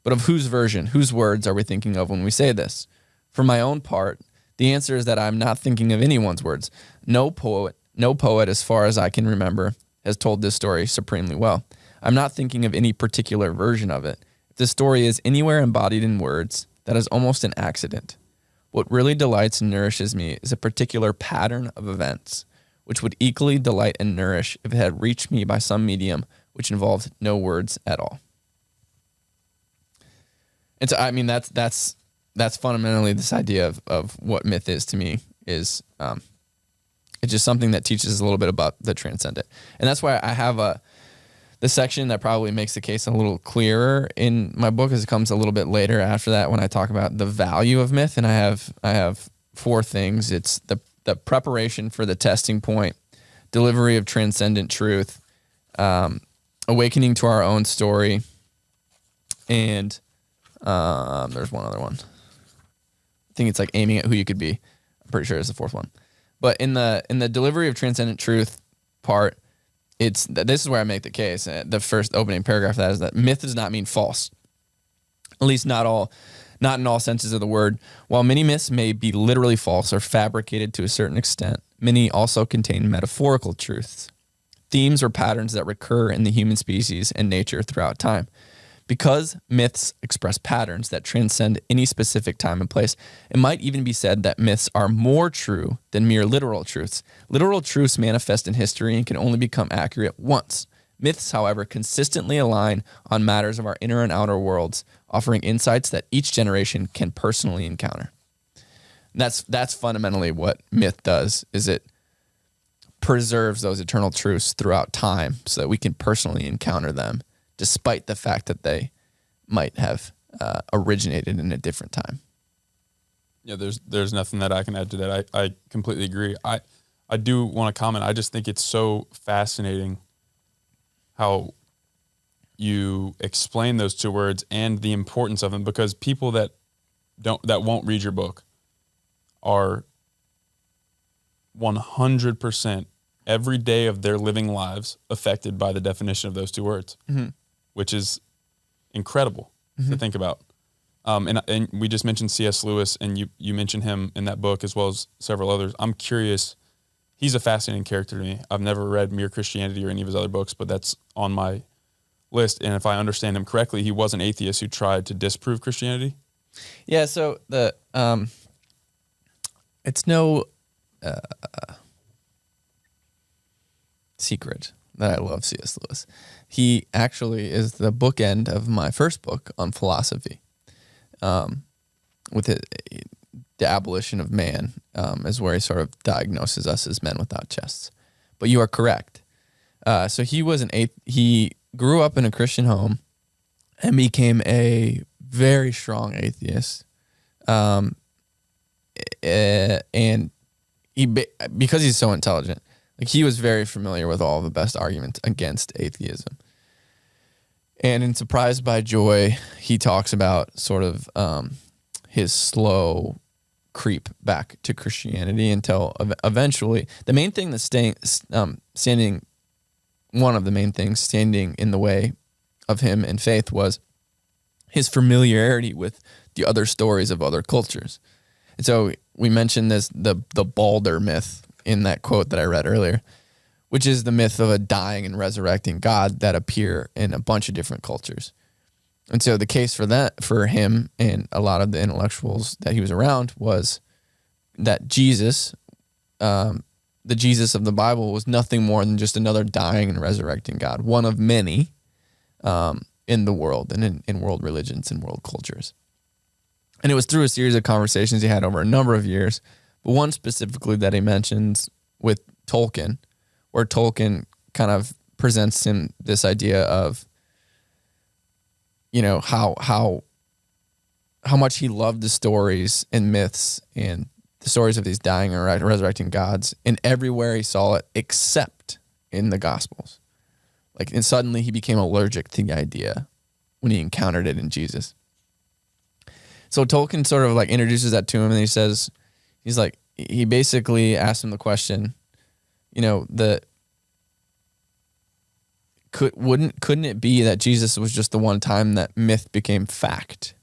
But of whose version, whose words are we thinking of when we say this? For my own part, the answer is that I'm not thinking of anyone's words. No poet, as far as I can remember, has told this story supremely well. I'm not thinking of any particular version of it. If the story is anywhere embodied in words, that is almost an accident. What really delights and nourishes me is a particular pattern of events, which would equally delight and nourish if it had reached me by some medium which involved no words at all. And so, I mean, that's fundamentally this idea of what myth is to me is it's just something that teaches us a little bit about the transcendent. And that's why I have the section that probably makes the case a little clearer in my book as it comes a little bit later after that when I talk about the value of myth. And I have 4 things. It's the preparation for the testing point, delivery of transcendent truth, awakening to our own story, and there's one other one. I think it's like aiming at who you could be. I'm pretty sure it's the 4th one. But in the delivery of transcendent truth part, this is where I make the case. The first opening paragraph of that is that myth does not mean false. At least not in all senses of the word. While many myths may be literally false or fabricated to a certain extent, many also contain metaphorical truths, themes or patterns that recur in the human species and nature throughout time. Because myths express patterns that transcend any specific time and place, it might even be said that myths are more true than mere literal truths. Literal truths manifest in history and can only become accurate once. Myths, however, consistently align on matters of our inner and outer worlds, offering insights that each generation can personally encounter. And that's fundamentally what myth does, is it preserves those eternal truths throughout time so that we can personally encounter them, despite the fact that they might have originated in a different time. Yeah, there's nothing that I can add to that. I completely agree. I do want to comment. I just think it's so fascinating how you explain those 2 words and the importance of them, because people that won't read your book are 100% every day of their living lives affected by the definition of those 2 words. Mm-hmm. Which is incredible to think about. And we just mentioned C.S. Lewis, and you mentioned him in that book as well as several others. I'm curious. He's a fascinating character to me. I've never read Mere Christianity or any of his other books, but that's on my list. And if I understand him correctly, he was an atheist who tried to disprove Christianity. Yeah, so it's no secret that I love C.S. Lewis. He actually is the bookend of my first book on philosophy, with the abolition of man, is where he sort of diagnoses us as men without chests. But you are correct. So he grew up in a Christian home and became a very strong atheist. and because he's so intelligent, like he was very familiar with all the best arguments against atheism. And in Surprised by Joy, he talks about sort of his slow creep back to Christianity until eventually the main thing that's one of the main things standing in the way of him in faith was his familiarity with the other stories of other cultures. And so we mentioned the Balder myth in that quote that I read earlier, which is the myth of a dying and resurrecting God that appear in a bunch of different cultures. And so the case for him and a lot of the intellectuals that he was around was that Jesus, the Jesus of the Bible, was nothing more than just another dying and resurrecting God, one of many in the world and in world religions and world cultures. And it was through a series of conversations he had over a number of years, but one specifically that he mentions with Tolkien, where Tolkien kind of presents him this idea of, you know, how much he loved the stories and myths and the stories of these dying and resurrecting gods, and everywhere he saw it except in the Gospels. Like, and suddenly he became allergic to the idea when he encountered it in Jesus. So Tolkien sort of like introduces that to him, and he basically asked him the question, you know, couldn't it be that Jesus was just the one time that myth became fact?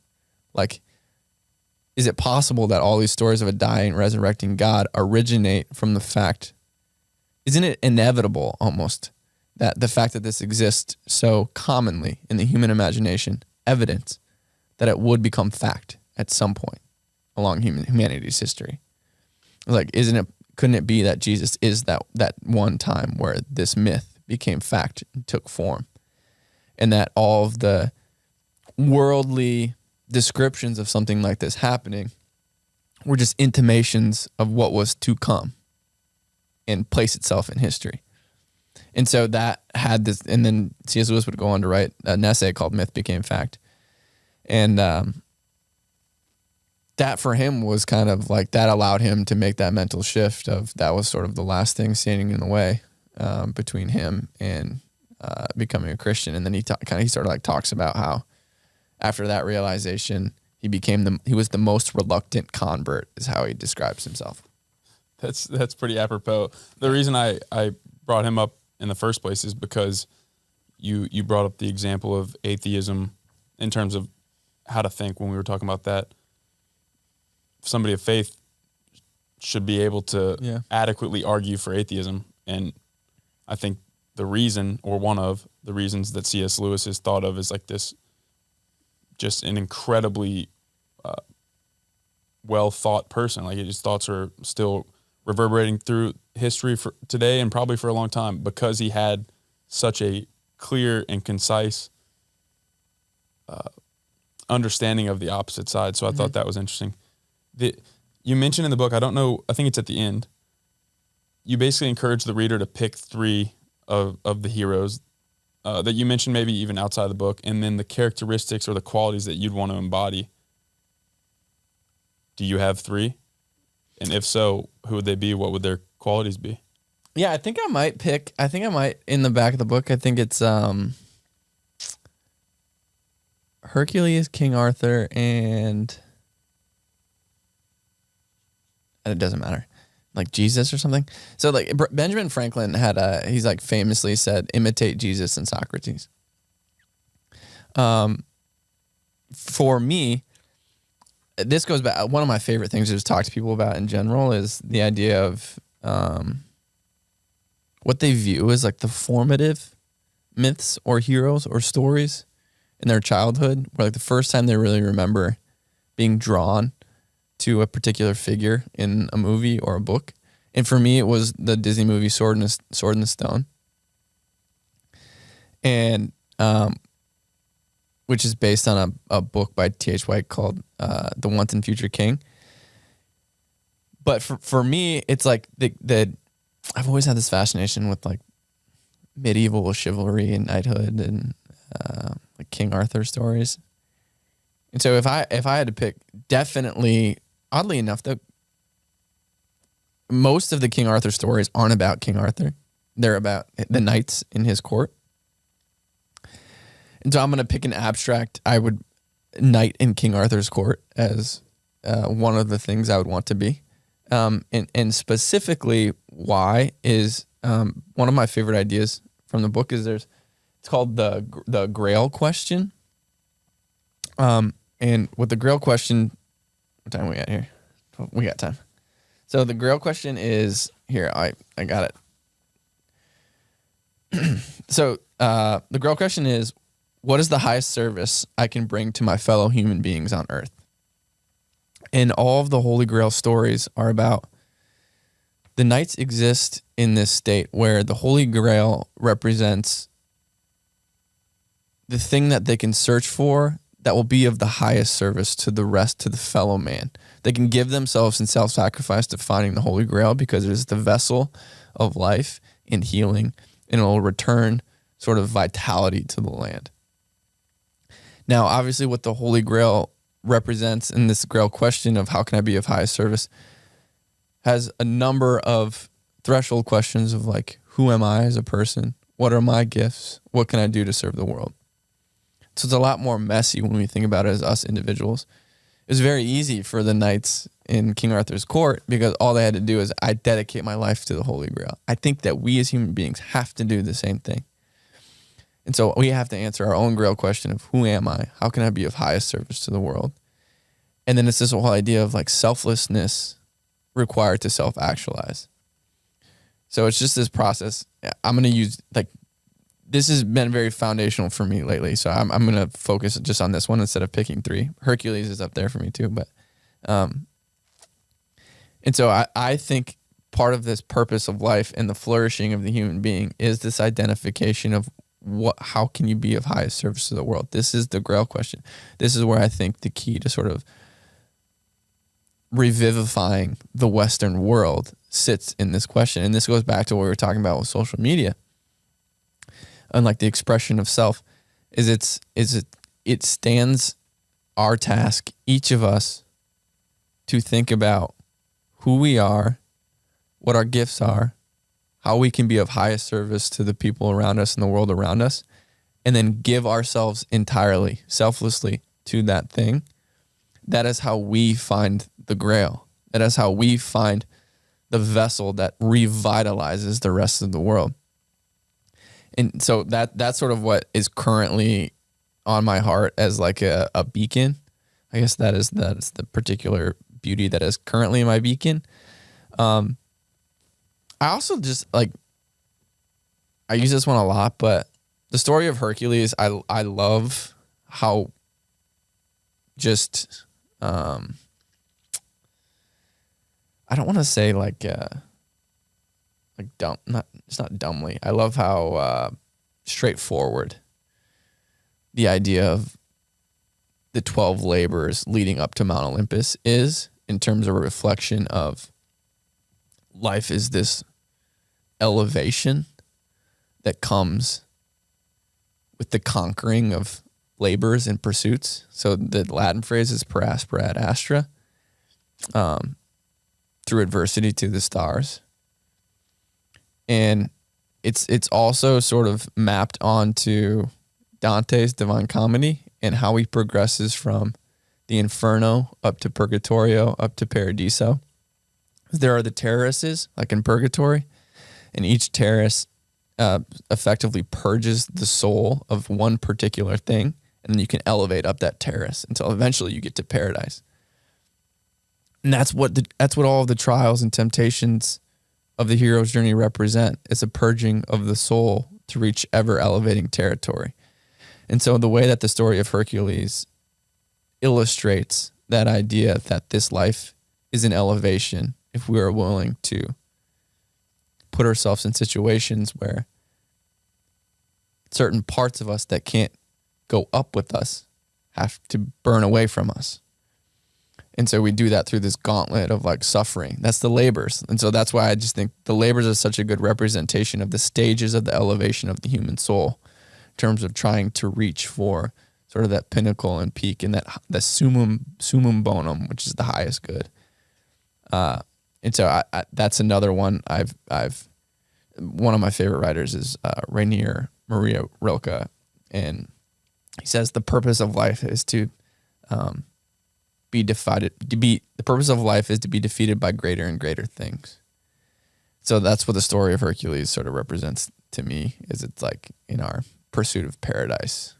Like, is it possible that all these stories of a dying, resurrecting God originate from the fact? Isn't it inevitable almost that the fact that this exists so commonly in the human imagination, evidence that it would become fact at some point along humanity's history? Like, couldn't it be that Jesus is that one time where this myth became fact and took form, and that all of the worldly descriptions of something like this happening were just intimations of what was to come and place itself in history? And so that had this, and then C.S. Lewis would go on to write an essay called Myth Became Fact. And that for him was kind of like, that allowed him to make that mental shift of that was sort of the last thing standing in the way between him and becoming a Christian. And then he sort of like talks about how after that realization, he was the most reluctant convert, is how he describes himself. That's pretty apropos. The reason I brought him up in the first place is because you brought up the example of atheism in terms of how to think when we were talking about that. Somebody of faith should be able to adequately argue for atheism. And I think the reason, or one of the reasons that C.S. Lewis is thought of as like this, just an incredibly well thought person. Like, his thoughts are still reverberating through history for today and probably for a long time, because he had such a clear and concise understanding of the opposite side. So I thought that was interesting. You mentioned in the book, I don't know, I think it's at the end, you basically encourage the reader to pick 3 of the heroes that you mentioned, maybe even outside the book, and then the characteristics or the qualities that you'd want to embody. Do you have 3? And if so, who would they be? What would their qualities be? Yeah, I think I might in the back of the book, I think it's Hercules, King Arthur, and it doesn't matter, like Jesus or something. So like Benjamin Franklin he's like famously said, imitate Jesus and Socrates. For me, this goes back, one of my favorite things to just talk to people about in general is the idea of what they view as like the formative myths or heroes or stories in their childhood, where like the first time they really remember being drawn to a particular figure in a movie or a book. And for me, it was the Disney movie Sword in the Stone, and which is based on a book by T.H. White called The Once and Future King. But for me, it's like I've always had this fascination with like medieval chivalry and knighthood and like King Arthur stories. And so if I had to pick, definitely, oddly enough, though, most of the King Arthur stories aren't about King Arthur. They're about the knights in his court. And so I'm going to pick an abstract knight in King Arthur's court as one of the things I would want to be. And specifically why is one of my favorite ideas from the book is it's called the Grail question. And with the Grail question, what time we got here? We got time. So the Grail question is here. I got it. So the Grail question is, what is the highest service I can bring to my fellow human beings on earth? And all of the Holy Grail stories are about the knights exist in this state where the Holy Grail represents the thing that they can search for that will be of the highest service to the fellow man. They can give themselves in self-sacrifice to finding the Holy Grail because it is the vessel of life and healing, and it will return sort of vitality to the land. Now, obviously, what the Holy Grail represents in this Grail question of how can I be of highest service has a number of threshold questions of like, who am I as a person? What are my gifts? What can I do to serve the world? So it's a lot more messy when we think about it as us individuals. It was very easy for the knights in King Arthur's court because all they had to do is, I dedicate my life to the Holy Grail. I think that we as human beings have to do the same thing. And so we have to answer our own Grail question of who am I? How can I be of highest service to the world? And then it's this whole idea of like selflessness required to self-actualize. So it's just this process. I'm going to use this has been very foundational for me lately. So I'm going to focus just on this one instead of picking three. Hercules is up there for me too. But, and so I think part of this purpose of life and the flourishing of the human being is this identification of how can you be of highest service to the world? This is the Grail question. This is where I think the key to sort of revivifying the Western world sits in this question. And this goes back to what we were talking about with social media. Unlike the expression of self, it stands our task, each of us, to think about who we are, what our gifts are, how we can be of highest service to the people around us and the world around us, and then give ourselves entirely, selflessly to that thing. That is how we find the Grail. That is how we find the vessel that revitalizes the rest of the world. And so that's sort of what is currently on my heart as like a beacon. I guess that is the particular beauty that is currently my beacon. I also just I use this one a lot, but the story of Hercules, I love how just I don't want to say dumb, it's not dumbly. I love how straightforward the idea of the 12 labors leading up to Mount Olympus is in terms of a reflection of life is this elevation that comes with the conquering of labors and pursuits. So the Latin phrase is per aspera ad astra, through adversity to the stars. And it's also sort of mapped onto Dante's Divine Comedy and how he progresses from the Inferno up to Purgatorio up to Paradiso. There are the terraces, like in Purgatory, and each terrace effectively purges the soul of one particular thing, and then you can elevate up that terrace until eventually you get to paradise. And that's what all of the trials and temptations of the hero's journey represent. It's a purging of the soul to reach ever elevating territory. And so the way that the story of Hercules illustrates that idea that this life is an elevation if we are willing to put ourselves in situations where certain parts of us that can't go up with us have to burn away from us. And so we do that through this gauntlet of suffering. That's the labors. And so that's why I just think the labors are such a good representation of the stages of the elevation of the human soul in terms of trying to reach for sort of that pinnacle and peak and that the summum bonum, which is the highest good. And so that's another one one of my favorite writers is Rainier Maria Rilke, and he says the purpose of life is to be defeated. The purpose of life is to be defeated by greater and greater things. So that's what the story of Hercules sort of represents to me. Is it's like in our pursuit of paradise,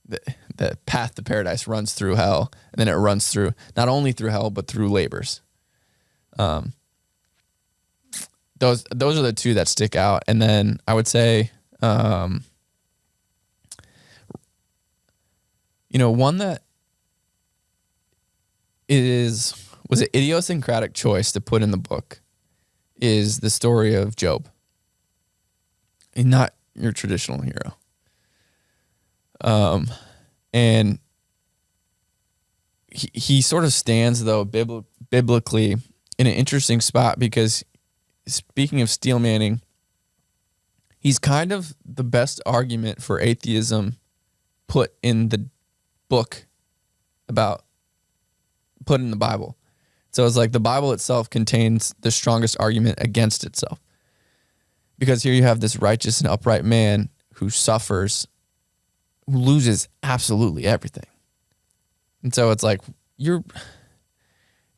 the path to paradise runs through hell, and then it runs through not only through hell but through labors. Those are the two that stick out, and then I would say, one that was an idiosyncratic choice to put in the book is the story of Job, and not your traditional hero. And he sort of stands though biblically in an interesting spot because, speaking of steel manning, he's kind of the best argument for atheism put in the book put in the Bible. So it's like the Bible itself contains the strongest argument against itself. Because here you have this righteous and upright man who suffers, who loses absolutely everything. And so it's like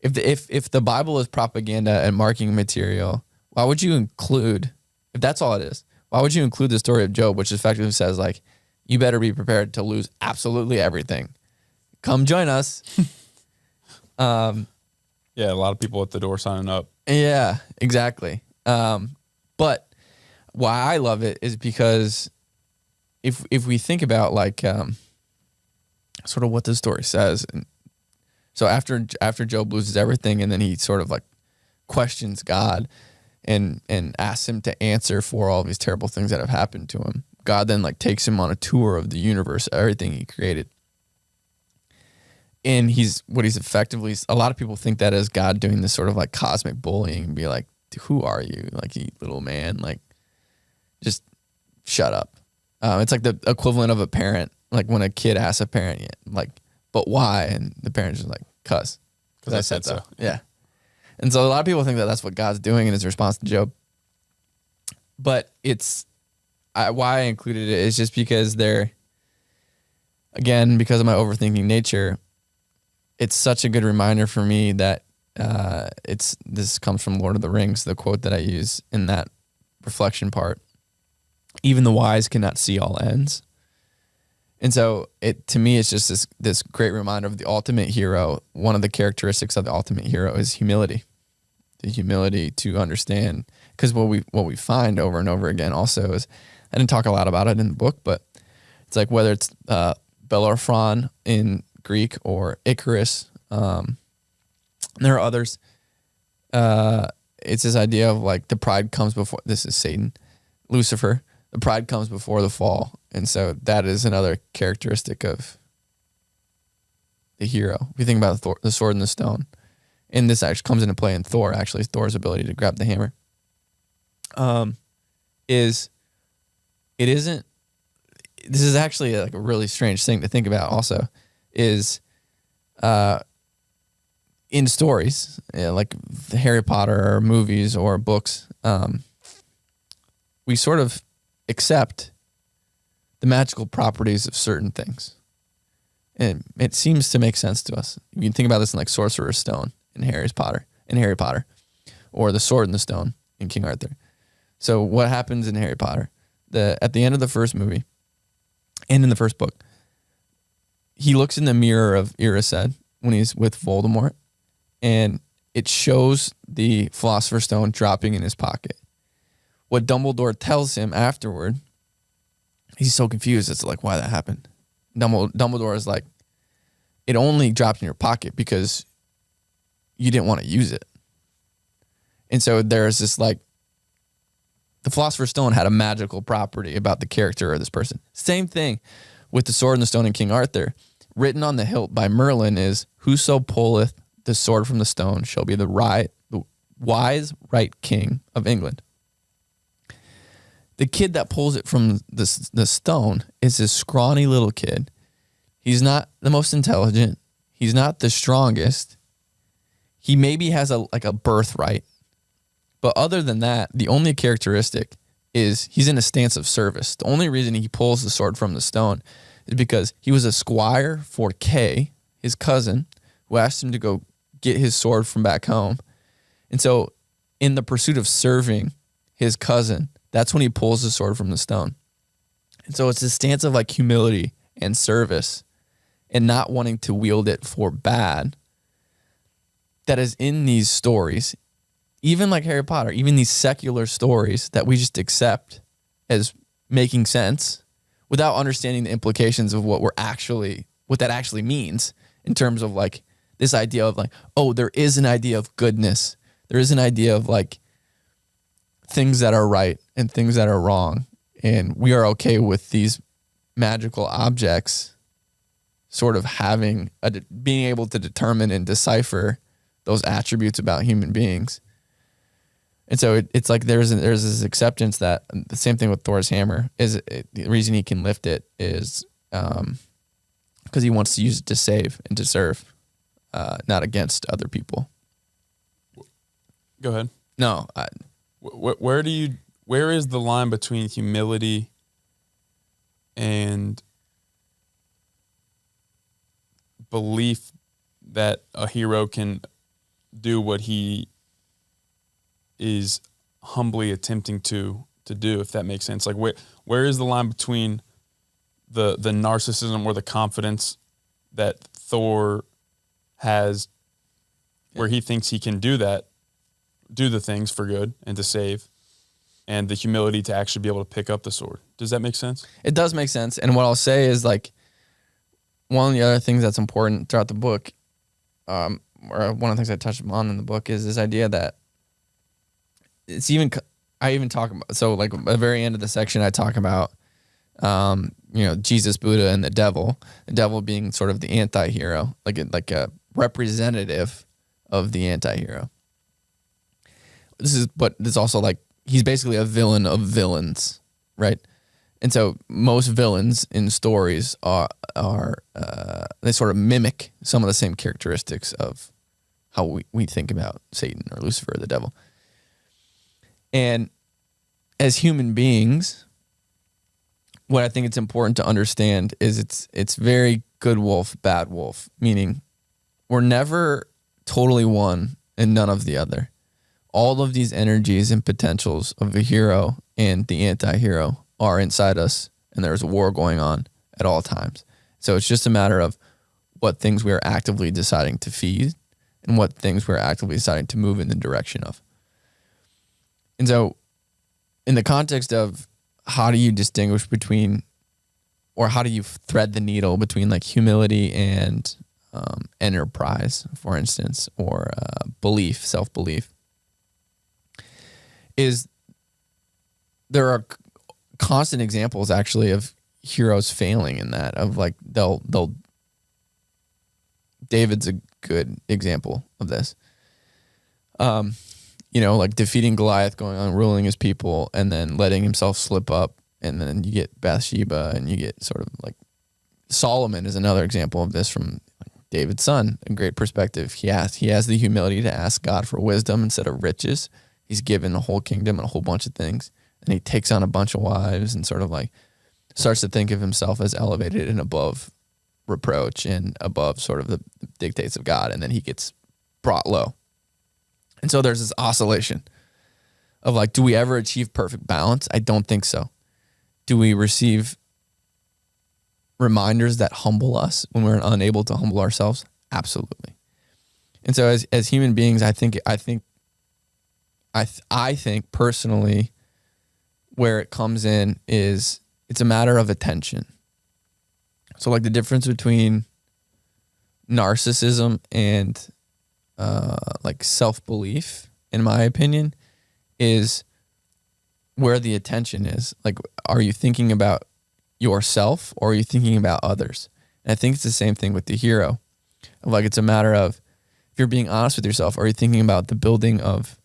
if the Bible is propaganda and marketing material, why would you include, if that's all it is, why would you include the story of Job, which effectively says like, you better be prepared to lose absolutely everything. Come join us. Yeah, a lot of people at the door signing up. Yeah, exactly. But why I love it is because if we think about like sort of what the story says, and so after Job loses everything, and then he sort of like questions God and asks him to answer for all these terrible things that have happened to him. God then like takes him on a tour of the universe, everything he created. And he's effectively, a lot of people think that as God doing this sort of like cosmic bullying and be like, who are you? Like, you little man, like, just shut up. It's like the equivalent of a parent, like when a kid asks a parent, like, but why? And the parent's just like, cause I said so. Yeah. And so a lot of people think that that's what God's doing in his response to Job. But why I included it is just because because of my overthinking nature, it's such a good reminder for me that this comes from Lord of the Rings, the quote that I use in that reflection part. Even the wise cannot see all ends. And so to me, it's just this great reminder of the ultimate hero. One of the characteristics of the ultimate hero is humility. The humility to understand. Because what we find over and over again also is, I didn't talk a lot about it in the book, but it's like whether it's Bellerophon in Greek or Icarus, there are others. It's this idea of like the pride comes before, this is Satan, Lucifer, the pride comes before the fall. And so that is another characteristic of the hero. If you think about the sword and the stone, and this actually comes into play in Thor, actually, Thor's ability to grab the hammer, this is actually like a really strange thing to think about also, is in stories, like Harry Potter or movies or books, we sort of accept the magical properties of certain things. And it seems to make sense to us. You can think about this in like Sorcerer's Stone in Harry Potter, or the Sword and the Stone in King Arthur. So what happens in Harry Potter? At the end of the first movie, and in the first book, he looks in the mirror of Erised when he's with Voldemort, and it shows the Philosopher's Stone dropping in his pocket. What Dumbledore tells him afterward, he's so confused as to like why that happened. Dumbledore is like, it only dropped in your pocket because you didn't want to use it. And so there's this like, the Philosopher's Stone had a magical property about the character of this person. Same thing with the Sword and the Stone in King Arthur. Written on the hilt by Merlin is, whoso pulleth the sword from the stone shall be the wise right king of England. The kid that pulls it from the stone is this scrawny little kid. He's not the most intelligent. He's not the strongest. He maybe has a birthright But other than that, the only characteristic is he's in a stance of service. The only reason he pulls the sword from the stone is because he was a squire for Kay, his cousin, who asked him to go get his sword from back home. And so in the pursuit of serving his cousin, that's when he pulls the sword from the stone. And so it's a stance of like humility and service and not wanting to wield it for bad that is in these stories, even like Harry Potter, even these secular stories that we just accept as making sense without understanding the implications of what that actually means in terms of like this idea of like, oh, there is an idea of goodness. There is an idea of like things that are right and things that are wrong. And we are okay with these magical objects sort of being able to determine and decipher those attributes about human beings. And so it's like there's this acceptance that the same thing with Thor's hammer is the reason he can lift it is because he wants to use it to save and to serve, not against other people. Go ahead. No. Where is the line between humility and belief that a hero can do what he is humbly attempting to do, if that makes sense? Like where is the line between the narcissism or the confidence that Thor has where he thinks he can do the things for good and to save, and the humility to actually be able to pick up the sword? Does that make sense? It does make sense. And what I'll say is like one of the other things that's important throughout the book, or one of the things I touched on in the book, is this idea that I even talk about, so like at the very end of the section, I talk about, Jesus, Buddha, and the devil being sort of the anti-hero, like a representative of the anti-hero. But it's also like, he's basically a villain of villains, right? And so most villains in stories are they sort of mimic some of the same characteristics of how we think about Satan or Lucifer or the devil. And as human beings, what I think it's important to understand is it's very good wolf, bad wolf, meaning we're never totally one and none of the other. All of these energies and potentials of the hero and the anti-hero are inside us, and there's a war going on at all times. So it's just a matter of what things we are actively deciding to feed and what things we're actively deciding to move in the direction of. And so in the context of how do you distinguish between, or how do you thread the needle between like humility and enterprise, for instance, or belief, self-belief, is there are constant examples actually of heroes failing in that, of like they'll David's a good example of this. Like defeating Goliath, going on, ruling his people, and then letting himself slip up, and then you get Bathsheba, and you get sort of like Solomon is another example of this from David's son. A great perspective. He has the humility to ask God for wisdom instead of riches. He's given the whole kingdom and a whole bunch of things, and he takes on a bunch of wives and sort of like starts to think of himself as elevated and above reproach and above sort of the dictates of God, and then he gets brought low. And so there's this oscillation of like, do we ever achieve perfect balance? I don't think so. Do we receive reminders that humble us when we're unable to humble ourselves? Absolutely. And so as human beings, I think personally, where it comes in is it's a matter of attention. So like the difference between narcissism and like self-belief, in my opinion, is where the attention is. Like, are you thinking about yourself or are you thinking about others? And I think it's the same thing with the hero. Like, it's a matter of, if you're being honest with yourself, are you thinking about the building of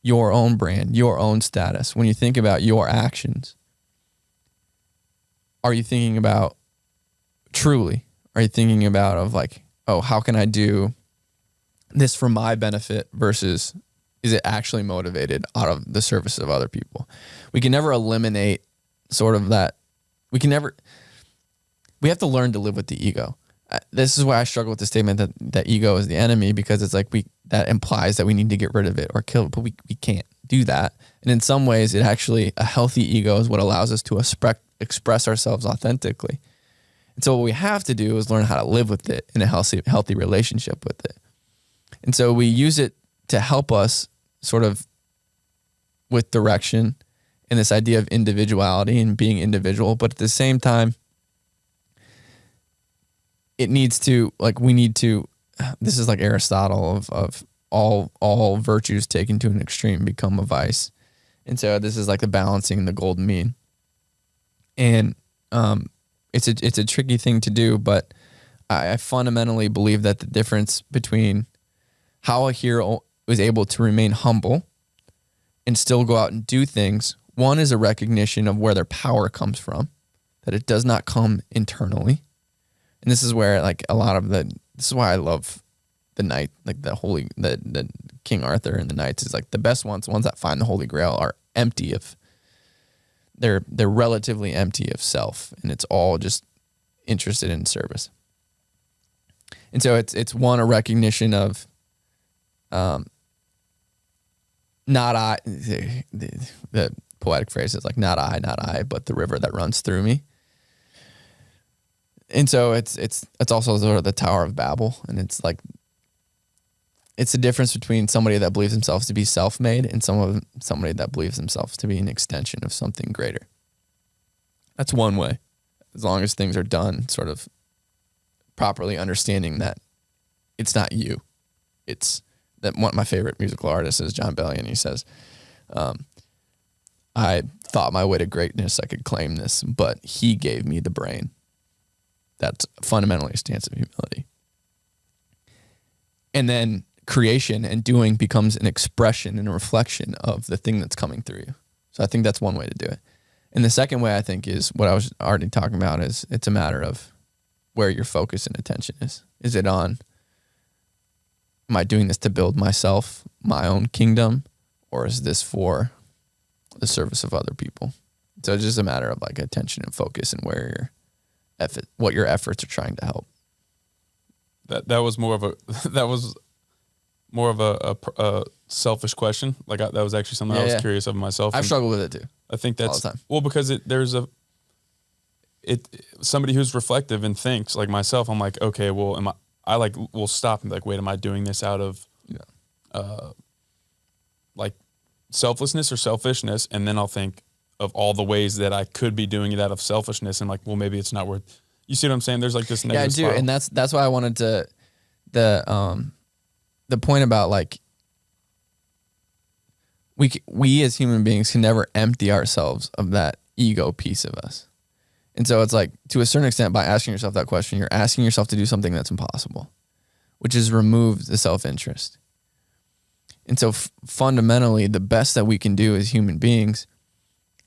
your own brand, your own status? When you think about your actions, are you thinking about truly? Are you thinking about of like, oh, how can I do this for my benefit versus is it actually motivated out of the service of other people? We can never eliminate sort of that. We have to learn to live with the ego. This is why I struggle with the statement that ego is the enemy, because it's like that implies that we need to get rid of it or kill it, but we can't do that. And in some ways, it actually, a healthy ego is what allows us to express ourselves authentically. And so what we have to do is learn how to live with it in a healthy relationship with it. And so we use it to help us sort of with direction and this idea of individuality and being individual, but at the same time, it needs to, like, we need to, this is like Aristotle of all virtues taken to an extreme become a vice. And so this is like the balancing the golden mean. And it's a tricky thing to do, but I fundamentally believe that the difference between how a hero is able to remain humble and still go out and do things, one is a recognition of where their power comes from, that it does not come internally. And this is where, like, this is why I love the knight, like the King Arthur and the knights is like the best ones. The ones that find the Holy Grail are empty of, they're relatively empty of self, and it's all just interested in service. And so it's one, a recognition of, not I, the poetic phrase is like, not I, but the river that runs through me. And so it's also sort of the Tower of Babel, and it's like, it's the difference between somebody that believes themselves to be self-made and somebody that believes themselves to be an extension of something greater. That's one way, as long as things are done sort of properly, understanding that it's not you. It's that one of my favorite musical artists is John Bellion. He says, I thought my way to greatness, I could claim this, but he gave me the brain. That's fundamentally a stance of humility. And then creation and doing becomes an expression and a reflection of the thing that's coming through you. So I think that's one way to do it. And the second way, I think, is what I was already talking about, is it's a matter of where your focus and attention is. Is it on, am I doing this to build myself, my own kingdom, or is this for the service of other people? So it's just a matter of like attention and focus and where what your efforts are trying to help. That was more of a selfish question. Like that was actually something I was curious of myself. I've struggled with it too. I think that's all the time. Well, because somebody who's reflective and thinks like myself. I'm like, okay, well, will stop and be like, wait, am I doing this out of like selflessness or selfishness? And then I'll think of all the ways that I could be doing it out of selfishness, and like, well, maybe it's not worth. You see what I'm saying? There's like this negative spiral. And that's why I wanted to the point about like we as human beings can never empty ourselves of that ego piece of us. And so it's like, to a certain extent, by asking yourself that question, you're asking yourself to do something that's impossible, which is remove the self-interest. And so fundamentally, the best that we can do as human beings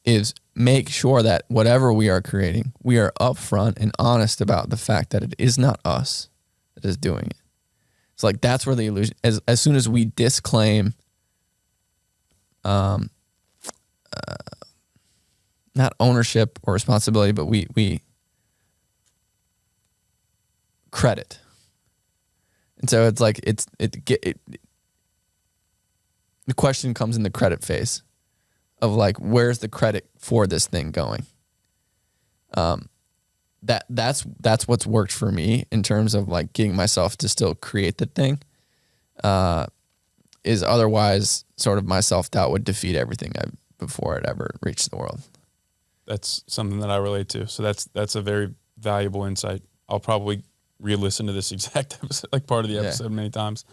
is make sure that whatever we are creating, we are upfront and honest about the fact that it is not us that is doing it. It's like, that's where the illusion, as soon as we disclaim, not ownership or responsibility, but we credit. And so it's like, the question comes in the credit phase of like, where's the credit for this thing going? That's what's worked for me in terms of like getting myself to still create the thing. Is otherwise sort of my self-doubt would defeat everything before it ever reached the world. That's something that I relate to. So that's a very valuable insight. I'll probably re-listen to this exact episode, like part of the episode many times.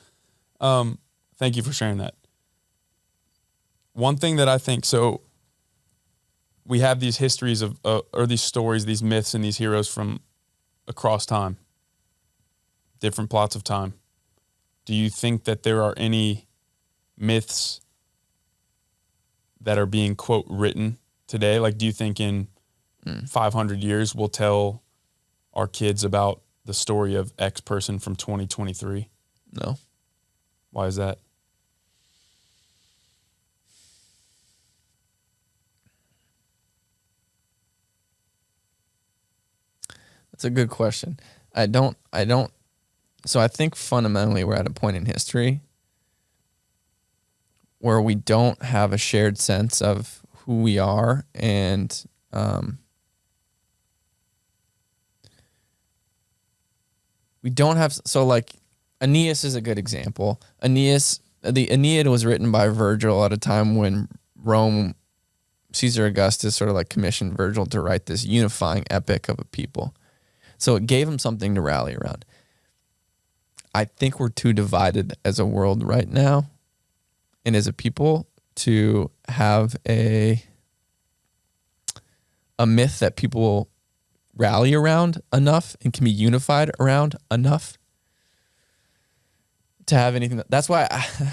Thank you for sharing that. One thing that I think, so we have these histories of, or these stories, these myths and these heroes from across time, different plots of time. Do you think that there are any myths that are being, quote, written today? Like, do you think in 500 years we'll tell our kids about the story of X person from 2023? No. Why is that? It's a good question. So I think fundamentally we're at a point in history where we don't have a shared sense of who we are, and we don't have, so like Aeneas is a good example. The Aeneid was written by Virgil at a time when Rome, Caesar Augustus sort of like commissioned Virgil to write this unifying epic of a people. So it gave him something to rally around. I think we're too divided as a world right now and as a people to have a myth that people rally around enough and can be unified around enough to have anything. That's why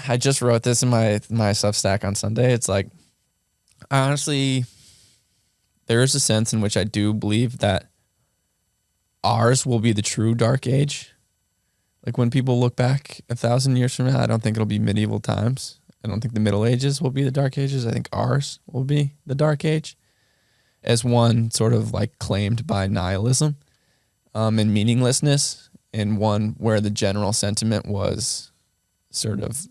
I just wrote this in my Substack on Sunday. It's like, I honestly, there is a sense in which I do believe that ours will be the true dark age. Like when people look back 1,000 years from now, I don't think it'll be medieval times. I don't think the Middle Ages will be the dark ages. I think ours will be the dark age, as one sort of like claimed by nihilism and meaninglessness, and one where the general sentiment was sort of,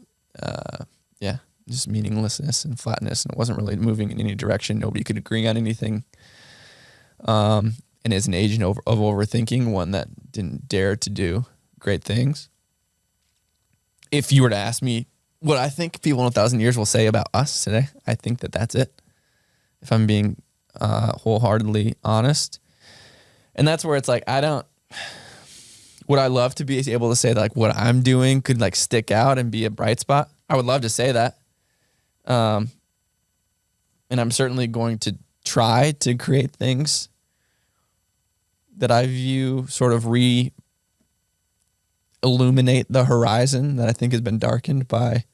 just meaninglessness and flatness, and it wasn't really moving in any direction. Nobody could agree on anything. And as an age of overthinking, one that didn't dare to do great things. If you were to ask me what I think people in 1,000 years will say about us today, I think that that's it. If I'm being wholeheartedly honest. And that's where it's like, would I love to be able to say that like what I'm doing could like stick out and be a bright spot? I would love to say that. And I'm certainly going to try to create things that I view sort of illuminate the horizon that I think has been darkened by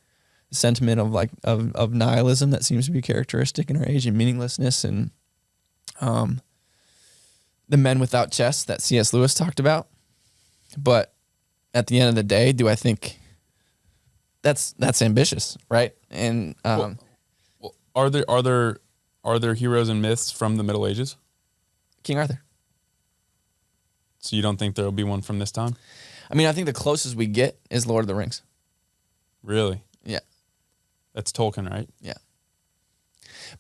the sentiment of like of nihilism that seems to be characteristic in our age, and meaninglessness, and the men without chests that C.S. Lewis talked about. But at the end of the day, do I think that's ambitious, right? And well, are there heroes and myths from the Middle Ages? King Arthur. So you don't think there will be one from this time? I mean, I think the closest we get is Lord of the Rings. Really? Yeah. That's Tolkien, right? Yeah.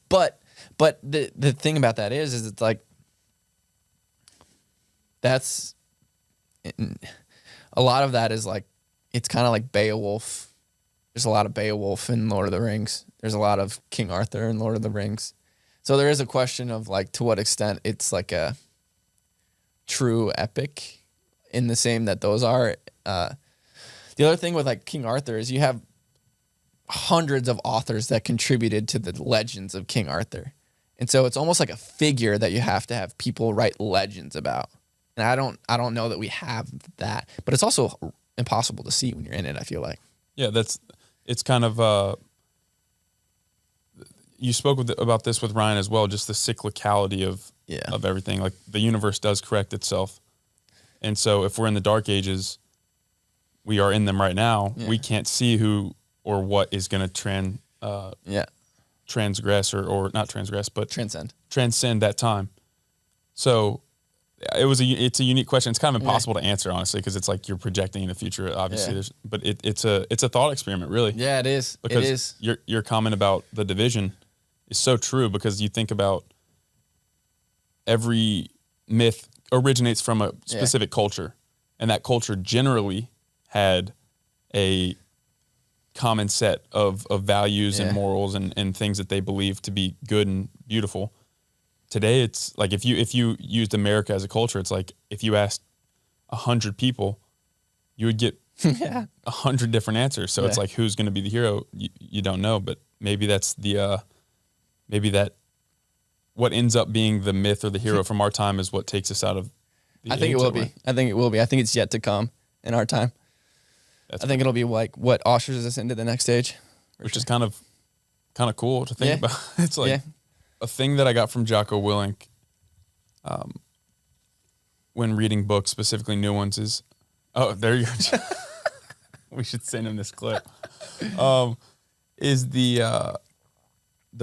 But the thing about that is it's like, that's, a lot of that is like, it's kind of like Beowulf. There's a lot of Beowulf in Lord of the Rings. There's a lot of King Arthur in Lord of the Rings. So there is a question of like, to what extent it's like a true epic in the same that those are. The other thing with like King Arthur is you have hundreds of authors that contributed to the legends of King Arthur. And so it's almost like a figure that you have to have people write legends about. And I don't know that we have that, but it's also impossible to see when you're in it, I feel like. Yeah, it's kind of, you spoke about this with Ryan as well, just the cyclicality of everything. Like the universe does correct itself. And so if we're in the dark ages, we are in them right now. Yeah. We can't see who or what is going to transgress or not transgress, but transcend that time. So it's a unique question. It's kind of impossible to answer, honestly, because it's like you're projecting in the future. Obviously, but it's a thought experiment, really. Yeah, it is. Because it is. Your comment about the division is so true, because you think about every myth originates from a specific culture, and that culture generally had a common set of values and morals and things that they believe to be good and beautiful. Today, it's like if you used America as a culture, it's like if you asked 100 people, you would get 100 different answers. So it's like, who's going to be the hero? You don't know, but maybe that's what ends up being the myth or the hero from our time is what takes us out of the I think it will be. I think it will be. I think it's yet to come in our time. I think it'll be like what ushers us into the next stage. Which is kind of cool to think about. It's like a thing that I got from Jocko Willink when reading books, specifically new ones, is, there you go. We should send him this clip. Is the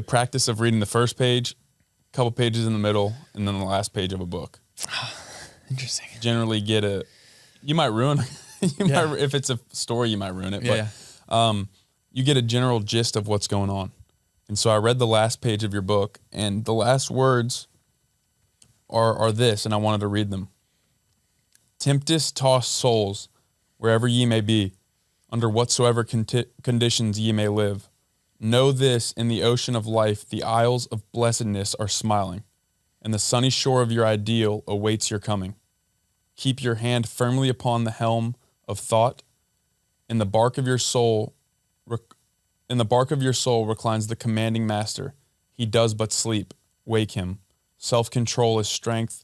practice of reading the first page, couple pages in the middle, and then the last page of a book. Interesting. generally get you might ruin Yeah. might, if it's a story, you might ruin it. Yeah. But you get a general gist of what's going on. And so I read the last page of your book, and the last words are this, and I wanted to read them. Tempest-tossed souls, wherever ye may be, under whatsoever conditions ye may live, know this: in the ocean of life, the isles of blessedness are smiling, and the sunny shore of your ideal awaits your coming. Keep your hand firmly upon the helm of thought. In the bark of your soul, reclines the commanding master. He does but sleep. Wake him. Self-control is strength.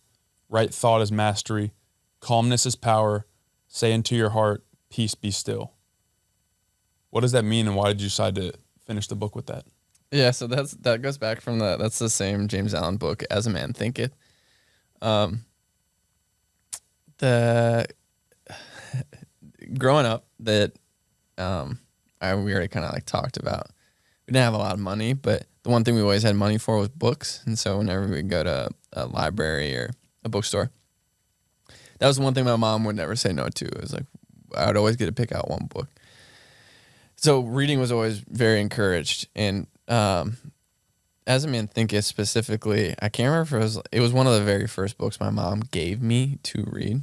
Right thought is mastery. Calmness is power. Say unto your heart, peace be still. What does that mean, and why did you decide to finish the book with that? Yeah, so that goes back from that's the same James Allen book, As a Man Thinketh. The growing up that we already kind of like talked about. We didn't have a lot of money, but the one thing we always had money for was books. And so whenever we'd go to a library or a bookstore, that was the one thing my mom would never say no to. It was like I would always get to pick out one book. So reading was always very encouraged. And As a Man Thinketh specifically, I can't remember if it was one of the very first books my mom gave me to read.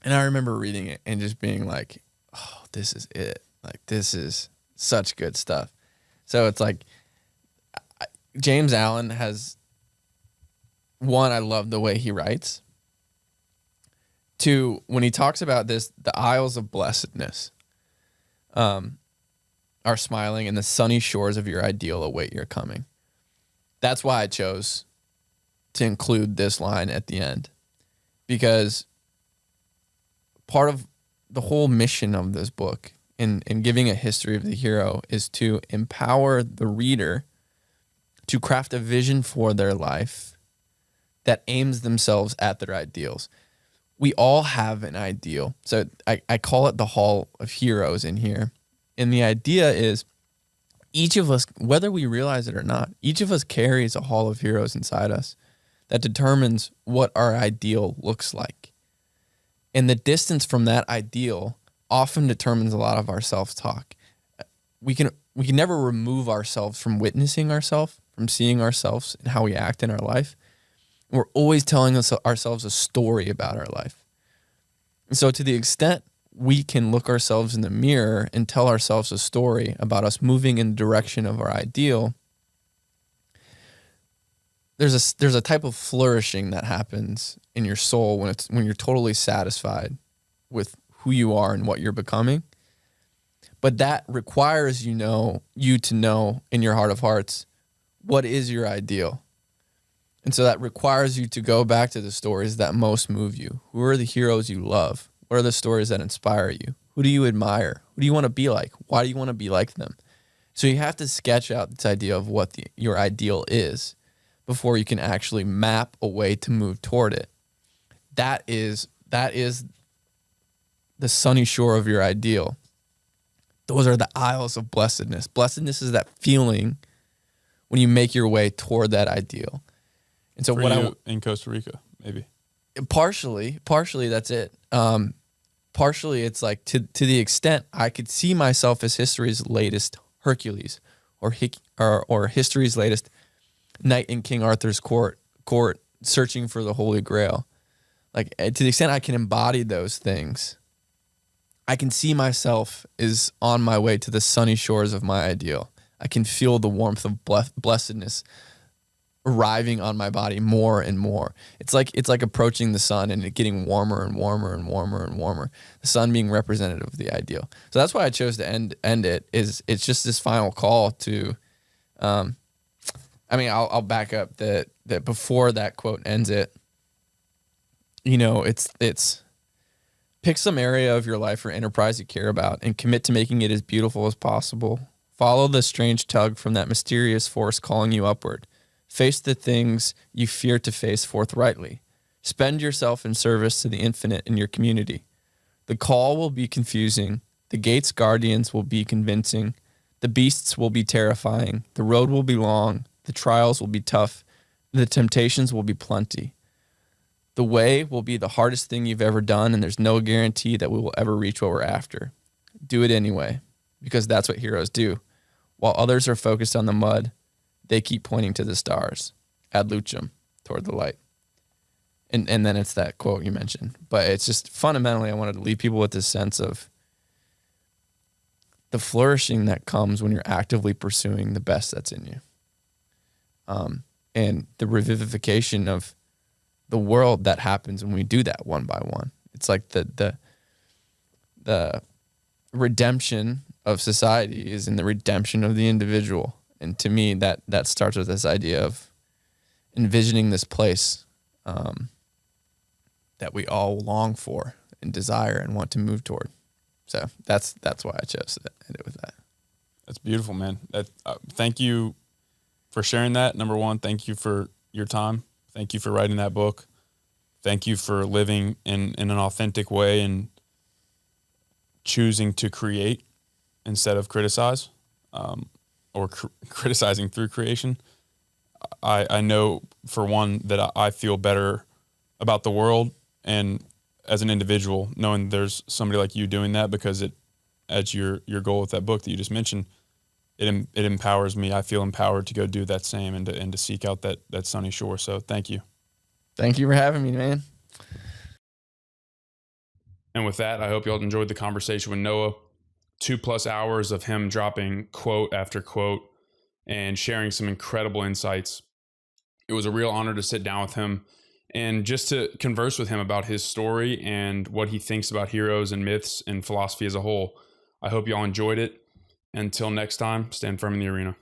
And I remember reading it and just being like, oh, this is it. Like, this is such good stuff. So it's like, James Allen has, one, I love the way he writes. Two, when he talks about this, the isles of blessedness are smiling, and the sunny shores of your ideal await your coming. That's why I chose to include this line at the end, because part of the whole mission of this book in giving a history of the hero is to empower the reader to craft a vision for their life that aims themselves at their ideals. We all have an ideal. So I call it the Hall of Heroes in here. And the idea is each of us, whether we realize it or not, each of us carries a Hall of Heroes inside us that determines what our ideal looks like. And the distance from that ideal often determines a lot of our self-talk. We can never remove ourselves from witnessing ourselves, from seeing ourselves and how we act in our life. We're always telling ourselves a story about our life. And so to the extent we can look ourselves in the mirror and tell ourselves a story about us moving in the direction of our ideal, there's a type of flourishing that happens in your soul when you're totally satisfied with who you are and what you're becoming. But that requires you to know in your heart of hearts, what is your ideal? And so that requires you to go back to the stories that most move you. Who are the heroes you love? What are the stories that inspire you? Who do you admire? Who do you want to be like? Why do you want to be like them? So you have to sketch out this idea of what your ideal is before you can actually map a way to move toward it. That is the sunny shore of your ideal. Those are the isles of blessedness. Blessedness is that feeling when you make your way toward that ideal. And so in Costa Rica, maybe. Partially that's it. Partially it's like to the extent I could see myself as history's latest Hercules or history's latest knight in King Arthur's court searching for the Holy Grail. Like, to the extent I can embody those things, I can see myself as on my way to the sunny shores of my ideal. I can feel the warmth of blessedness arriving on my body more and more. It's like approaching the sun and it getting warmer and warmer and warmer and warmer. The sun being representative of the ideal. So that's why I chose to end it. It's just this final call to, I'll back up that before that quote ends it. It's pick some area of your life or enterprise you care about and commit to making it as beautiful as possible. Follow the strange tug from that mysterious force calling you upward. Face the things you fear to face forthrightly. Spend yourself in service to the infinite in your community. The call will be confusing. The gate's guardians will be convincing. The beasts will be terrifying. The road will be long. The trials will be tough. The temptations will be plenty. The way will be the hardest thing you've ever done, and there's no guarantee that we will ever reach what we're after. Do it anyway, because that's what heroes do. While others are focused on the mud, they keep pointing to the stars. Ad lucem, toward the light. And then it's that quote you mentioned. But it's just fundamentally, I wanted to leave people with this sense of the flourishing that comes when you're actively pursuing the best that's in you. And the revivification of the world that happens when we do that one by one. It's like the redemption of society is in the redemption of the individual. And to me, that starts with this idea of envisioning this place that we all long for and desire and want to move toward. So that's why I chose to end it with that. That's beautiful, man. Thank you for sharing that. Number one, thank you for your time. Thank you for writing that book. Thank you for living in an authentic way and choosing to create instead of criticize, or criticizing through creation. I know, for one, that I feel better about the world and as an individual, knowing there's somebody like you doing that, because as your goal with that book that you just mentioned, it empowers me. I feel empowered to go do that same and to seek out that sunny shore. So thank you. Thank you for having me, man. And with that, I hope you all enjoyed the conversation with Noah. 2+ hours of him dropping quote after quote and sharing some incredible insights. It was a real honor to sit down with him and just to converse with him about his story and what he thinks about heroes and myths and philosophy as a whole. I hope you all enjoyed it. Until next time, stand firm in the arena.